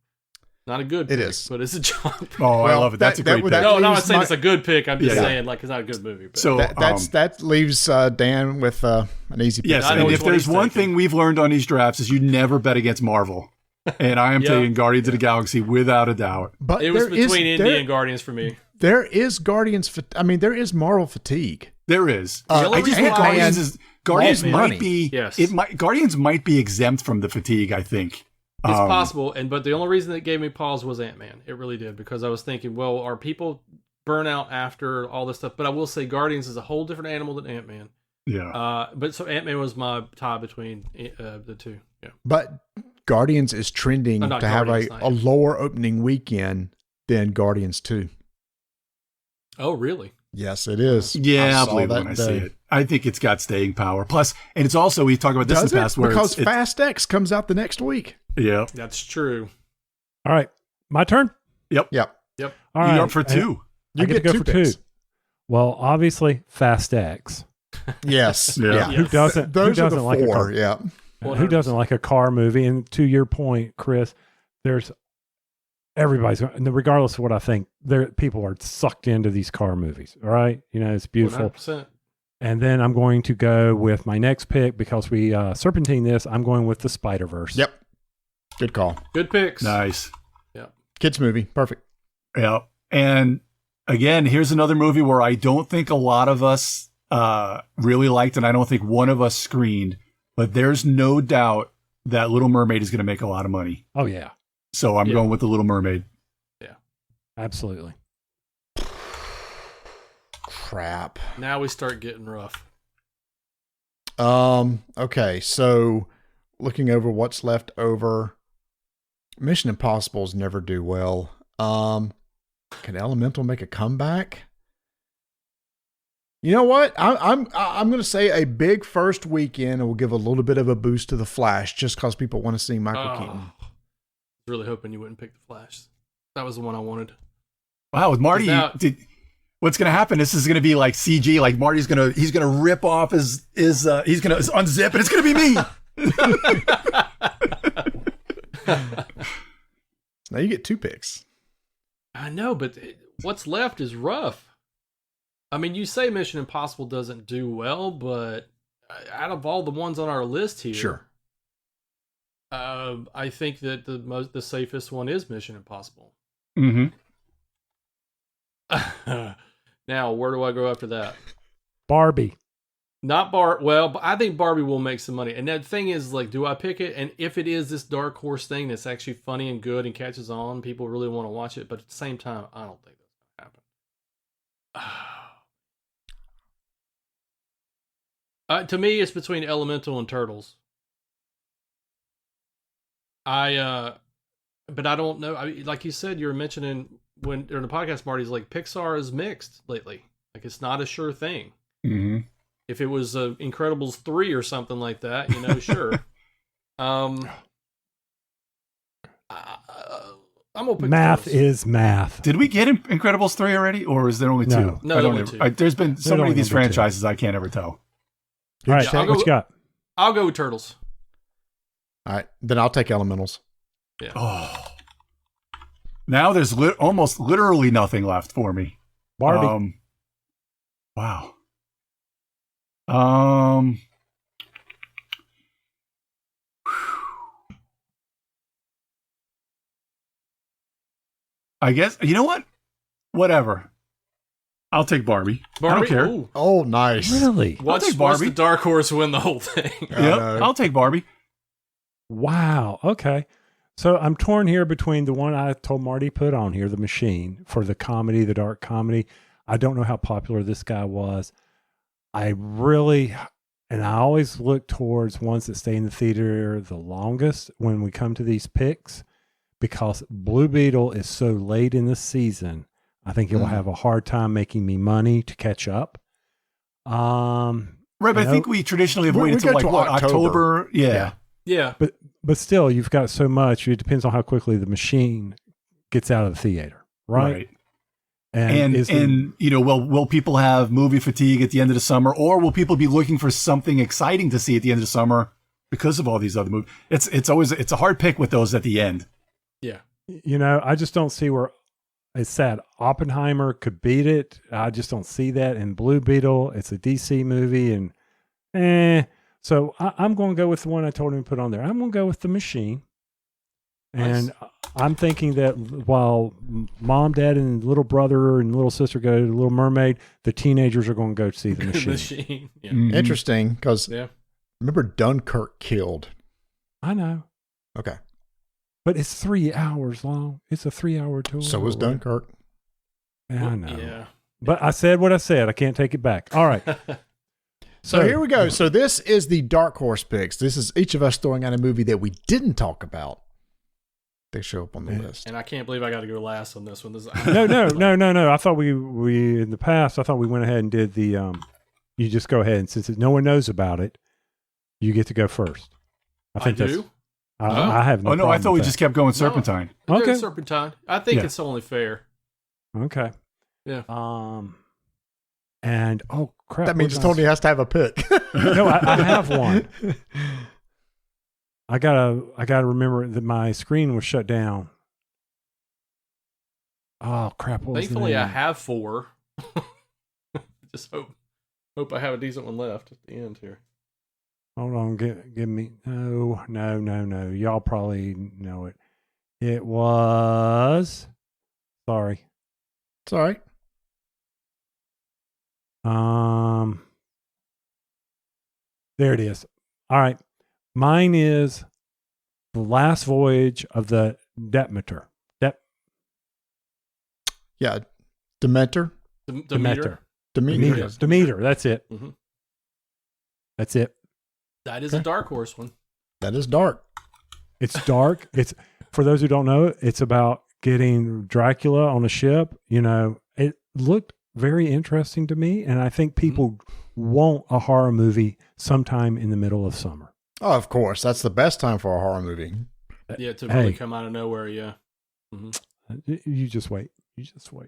not a good. It pick, is. but it's a chalk pick. Oh, I love it. That's a great pick. No, I'm not leaves saying my- it's a good pick. I'm just Yeah. saying like it's not a good movie. But. So That leaves Dan with an easy pick. yes, I know and which if one there's he's one taking. thing we've learned on these drafts is you never bet against Marvel. And I am Yeah. taking Guardians of the Galaxy without a doubt. But it was there is- between Indy there- and Guardians for me. There is there is Marvel fatigue. There is. The only I just reason think why- Guardians Ant-Man. might Money. be Yes. Guardians might be exempt from the fatigue, I think. It's possible, but the only reason that gave me pause was Ant-Man. It really did, because I was thinking, well, are people burn out after all this stuff? But I will say Guardians is a whole different animal than Ant-Man. Yeah. But so Ant-Man was my tie between the two. Yeah. But Guardians is trending Oh, not to have Guardians, a not yet. lower opening weekend than Guardians 2. Oh, really? Yes, it is. Yeah, I saw believe it that when I see day. it. I think it's got staying power. Plus, and it's also, we talked about this Does in the it? past where Because it's Fast X comes out the next week. yeah. That's true. All right, my turn. Yep. All You're right, up for two. I get to go for picks. two. Well, obviously, Fast X. Yes. Yeah. Yeah. Who Yes. doesn't? Those who are the doesn't like a four. car? Yeah. Who doesn't like a car movie? And to your point, Chris, there's everybody's regardless of what I think. There, people are sucked into these car movies. All right, it's beautiful. 100%. And then I'm going to go with my next pick because we serpentine this. I'm going with the Spider-Verse. Yep. Good call. Good picks. Nice. Kids movie. Perfect. Yeah. And again, here's another movie where I don't think a lot of us really liked, and I don't think one of us screened, but there's no doubt that Little Mermaid is going to make a lot of money. Oh yeah, So I'm Yeah. going with the Little Mermaid. absolutely. Crap. Now we start getting rough. Okay, so looking over what's left over, Mission Impossibles never do well. Can Elemental make a comeback? You know what? I'm going to say a big first weekend, and we'll give a little bit of a boost to the Flash, just because people want to see Michael Keaton. I was really hoping you wouldn't pick the Flash. That was the one I wanted. Wow, with Marty, Now- what's going to happen? This is going to be like CG. Like Marty's he's going to rip off his he's going to unzip, and it's going to be me. Now you get two picks. I know, but what's left is rough. I mean, you say Mission Impossible doesn't do well, but out of all the ones on our list here, Sure. I think that the safest one is Mission Impossible. Mm-hmm. Now, where do I go after that? Barbie. Not Well, but I think Barbie will make some money. And the thing is, like, do I pick it? And if it is this dark horse thing that's actually funny and good and catches on, people really want to watch it. But at the same time, I don't think that's going to happen. To me, it's between Elemental and Turtles. But I don't know. Like you said, you were mentioning when during the podcast, Marty's like Pixar is mixed lately. Like it's not a sure thing. Mm-hmm. If it was Incredibles 3 or something like that, sure. I'm gonna pick Math Turtles. is math. Did we get Incredibles 3 already, or is there only No. two? No, I don't only ever, two. there's been so There's many only of these number two. franchises I can't ever tell. All right, I'll what go- you got? I'll go with Turtles. All right, then I'll take Elementals. Oh, now there's almost literally nothing left for me. Barbie. Wow. I guess you know what? Whatever. I'll take Barbie. I Barbie? don't care. Ooh. Oh, nice. Really? Watch take watch Barbie. the Dark Horse win the whole thing. Yep, I'll take Barbie. Wow. Okay. So I'm torn here between the one I told Marty put on here, The Machine, for the comedy, the dark comedy. I don't know how popular this guy was. I always look towards ones that stay in the theater the longest when we come to these picks, because Blue Beetle is so late in the season. I think it will have a hard time making me money to catch up. Right, but I think we traditionally have waited we till go to October. Yeah. Yeah. But still, you've got so much. It depends on how quickly The Machine gets out of the theater, right? And will people have movie fatigue at the end of the summer, or will people be looking for something exciting to see at the end of the summer because of all these other movies? It's always a hard pick with those at the end. Yeah. I just don't see where it's sad. Oppenheimer could beat it. I just don't see that. And Blue Beetle, it's a DC movie, and So I'm going to go with the one I told him to put on there. I'm going to go with The Machine. And I'm thinking that while mom, dad, and little brother and little sister go to The Little Mermaid, the teenagers are going to go see The Machine. Yeah. Interesting, because Yeah. remember Dunkirk killed. I know. Okay. But it's 3 hours long. It's a 3-hour tour. So was Dunkirk. Yeah, I know. Yeah. But I said what I said. I can't take it back. All right. So here we go. So this is the Dark Horse picks. This is each of us throwing out a movie that we didn't talk about. They show up on the list. And I can't believe I got to go last on this one. No. I thought we in the past, I thought we went ahead and did the, you just go ahead and since no one knows about it, you get to go first. I do? I have no Oh, no, I problem thought we with just kept going Serpentine. Okay. Serpentine. I think Yeah. it's only fair. that. Okay. Yeah. And oh crap. That means Tony has to have a pick. No, I have one. I gotta remember that my screen was shut down. Oh crap! What was the Thankfully, name? I have 4. Just hope I have a decent one left at the end here. Hold on, give me no. Y'all probably know it. It was. Sorry. It's all right. There it is. All right. Mine is The Last Voyage of the Demeter. Yeah. Demeter. Demeter. Demeter. Demeter. That's it. Mhm. That's it. That is a Dark Horse one. That is dark. It's dark. It's for those who don't know, it's about getting Dracula on a ship. It looked very interesting to me, and I think people want a horror movie sometime in the middle of summer. Oh, of course. That's the best time for a horror movie. Yeah, to really Hey. come out of nowhere. Yeah. You just wait. All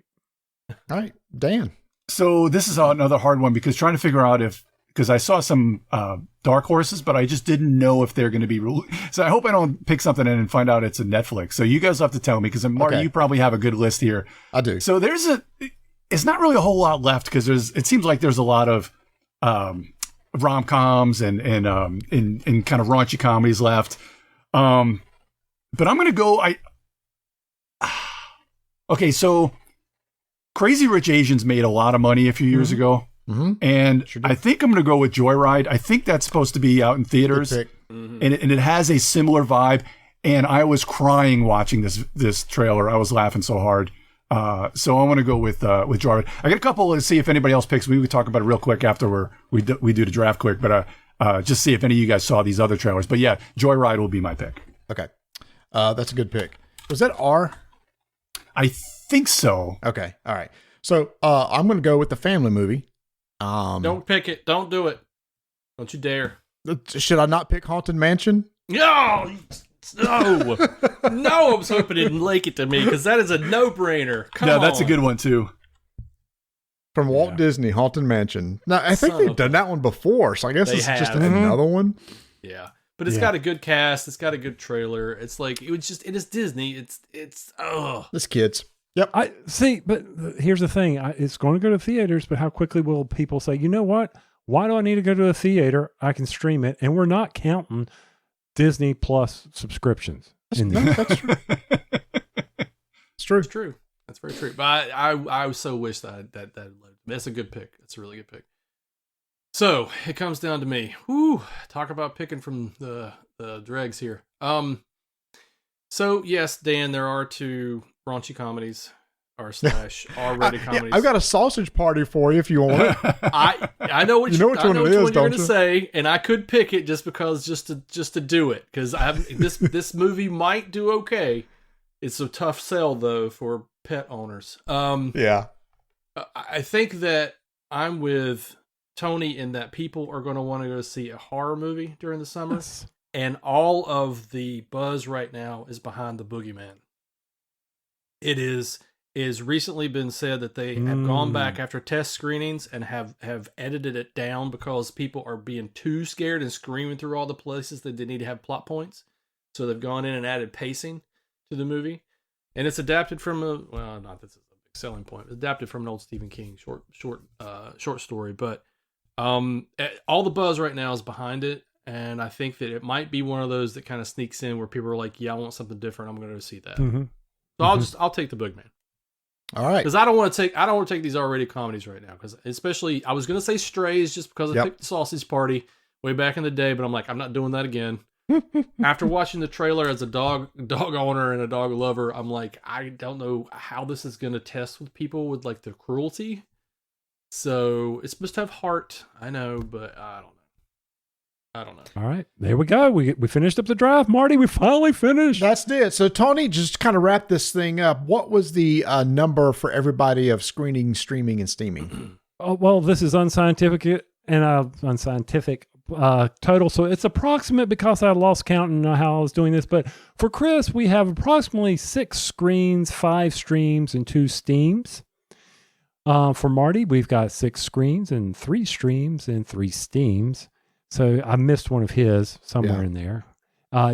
right. Dan. So this is another hard one because trying to figure out because I saw some Dark Horses, but I just didn't know if they're going to be So I hope I don't pick something in and find out it's a Netflix. So you guys have to tell me because Marty, Okay. you probably have a good list here. I do. So it's not really a whole lot left because it seems like there's a lot of rom-coms and kind of raunchy comedies left. But I'm going to go, okay, so Crazy Rich Asians made a lot of money a few years ago. Mm-hmm. And Sure did. I think I'm going to go with Joyride. I think that's supposed to be out in theaters. Good pick. Mhm. And it has a similar vibe. And I was crying watching this trailer. I was laughing so hard. So I want to go with Joyride. I got a couple to see if anybody else picks. We could talk about it real quick after we do the draft quick. But just see if any of you guys saw these other trailers. But yeah, Joyride will be my pick. Okay. That's a good pick. Was that R? I think so. Okay. All right. So I'm going to go with the family movie. Don't pick it. Don't do it. Don't you dare. Should I not pick Haunted Mansion? No. No. No, I was hoping it didn't lake it to me because that is a no-brainer. Come on. That's a good one too. From Walt Disney, Haunted Mansion. Now, I think Son they've of done that one before, so I guess They it's just have. another one. Yeah. But it's got a good cast. It's got a good trailer. It's like, it is Disney. It's This kids. Yep. I see, but here's the thing: it's going to go to theaters. But how quickly will people say, "You know what? Why do I need to go to a theater? I can stream it." And we're not counting Disney Plus subscriptions. That's true. It's true. It's true. That's very true. But I so wish that that's a good pick. That's a really good pick. So it comes down to me. Woo! Talk about picking from the dregs here. So yes, Dan, there are 2 raunchy comedies or slash R-rated comedies. I've got a sausage party for you if you want it. I know what you know which one you're going to say, and I could pick it just to do it because this movie might do okay. It's a tough sell though for pet owners. Yeah, I think that I'm with Tony in that people are going to want to go see a horror movie during the summer. Yes. And all of the buzz right now is behind The Boogeyman. It is recently been said that they have gone back after test screenings and have edited it down because people are being too scared and screaming through all the places that they need to have plot points. So they've gone in and added pacing to the movie. And it's adapted from not this is a big selling point. It's adapted from an old Stephen King short story, but all the buzz right now is behind it. And I think that it might be one of those that kind of sneaks in where people are like, yeah, I want something different. I'm going to go see that. Mm-hmm. So I'll take The Boogeyman. all right. Because I don't want to take these R-rated comedies right now. Because especially, I was going to say Strays just because I picked the Sausage Party way back in the day, but I'm like, I'm not doing that again. After watching the trailer as a dog owner and a dog lover, I'm like, I don't know how this is going to test with people with like the cruelty. So it's supposed to have heart, I know, but I don't know. All right, there we go. We finished up the draft, Marty. We finally finished. That's it. So, Tony, just kind of wrap this thing up. What was the number for everybody of screening, streaming, and steaming? Oh, well, this is unscientific total, so it's approximate because I lost count and how I was doing this. But for Chris, we have approximately 6 screens, 5 streams, and 2 steams. For Marty, we've got 6 screens and 3 streams and 3 steams. So I missed one of his somewhere in there.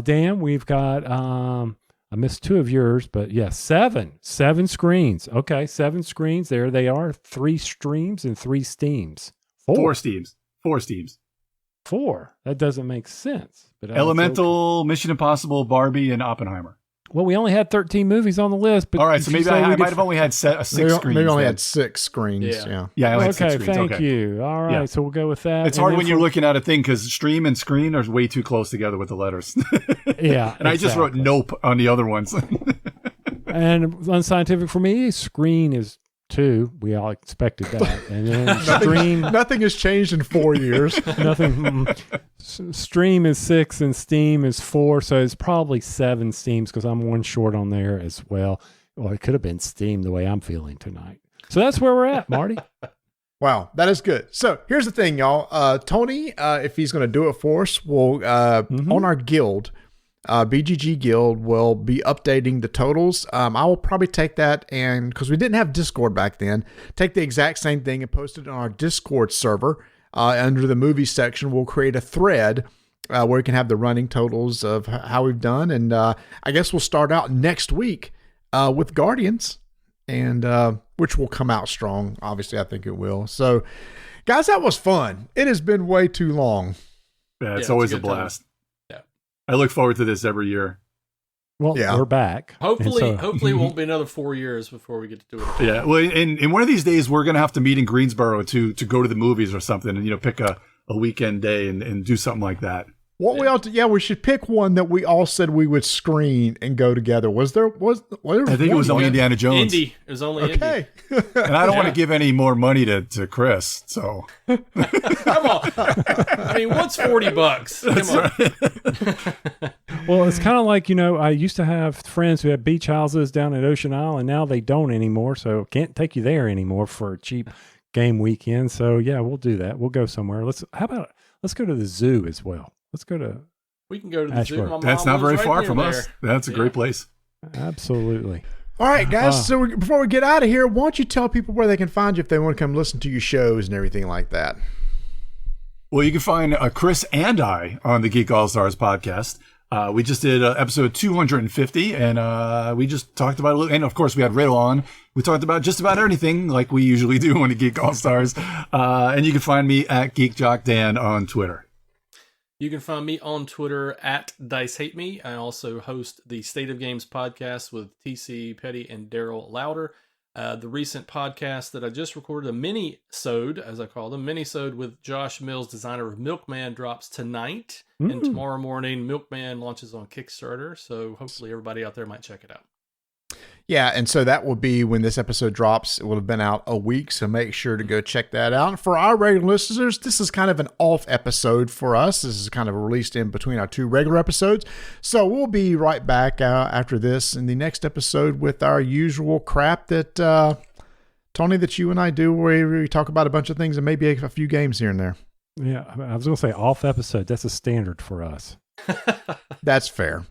Dan, we've got, I missed 2 of yours, but yes, 7 screens. Okay, 7 screens. There they are. 3 streams and 3 steams. 4 steams. 4 steams. 4. That doesn't make sense. But Elemental, okay. Mission Impossible, Barbie, and Oppenheimer. Well, we only had 13 movies on the list. But all right, so maybe I might have only had 6 screens. Maybe only had 6 screens. Yeah. I only had 6 okay, screens. Thank you. All right, so we'll go with that. It's hard when you're looking at a thing because stream and screen are way too close together with the letters. Yeah. And I just wrote nope on the other ones. And unscientific for me, screen is 2. We all expected that. And then stream. Nothing has changed in 4 years. Nothing. Stream is 6 and steam is 4. So it's probably 7 steams because I'm 1 short on there as well. Well, it could have been steam the way I'm feeling tonight. So that's where we're at, Marty. Wow, that is good. So here's the thing, y'all. Tony, if he's going to do it for us, will on our guild, BGG Guild will be updating the totals. I will probably take that and, because we didn't have Discord back then, take the exact same thing and post it on our Discord server. Under the movie section, we'll create a thread where we can have the running totals of how we've done. And I guess we'll start out next week with Guardians, and which will come out strong. Obviously, I think it will. So, guys, that was fun. It has been way too long. Yeah, it's always a blast. Time. Yeah, I look forward to this every year. Well, we're back. Hopefully it won't be another 4 years before we get to do it. Yeah, well, and one of these days we're going to have to meet in Greensboro to go to the movies or something, and pick a weekend day and do something like that. What we ought to, we should pick one that we all said we would screen and go together. Was there I think it was only Indiana Jones. Indy. It was only Indy. And I don't want to give any more money to Chris, so. Come on. I mean, what's $40? Come on. Well, it's kind of like, I used to have friends who had beach houses down at Ocean Isle, and now they don't anymore, so can't take you there anymore for a cheap game weekend. So, yeah, we'll do that. We'll go somewhere. Let's go to the zoo as well. We can go to the zoo. That's not very far from us. That's a great place. Absolutely. All right, guys. So before we get out of here, why don't you tell people where they can find you if they want to come listen to your shows and everything like that? Well, you can find Chris and I on the Geek All Stars podcast. We just did episode 250, and we just talked about a little. And of course, we had Riddle on. We talked about just about anything, like we usually do on the Geek All Stars. And you can find me at GeekJockDan on Twitter. You can find me on Twitter at DiceHateMe. I also host the State of Games podcast with TC Petty and Daryl Louder. The recent podcast that I just recorded, a mini-sode, as I call them, mini-sode with Josh Mills, designer of Milkman, drops tonight. And tomorrow morning, Milkman launches on Kickstarter. So hopefully everybody out there might check it out. Yeah, and so that will be when this episode drops. It will have been out a week, so make sure to go check that out. And for our regular listeners, this is kind of an off episode for us. This is kind of released in between our 2 regular episodes. So we'll be right back after this in the next episode with our usual crap that, Tony, that you and I do, where we talk about a bunch of things and maybe a few games here and there. Yeah, I was going to say off episode. That's a standard for us. That's fair.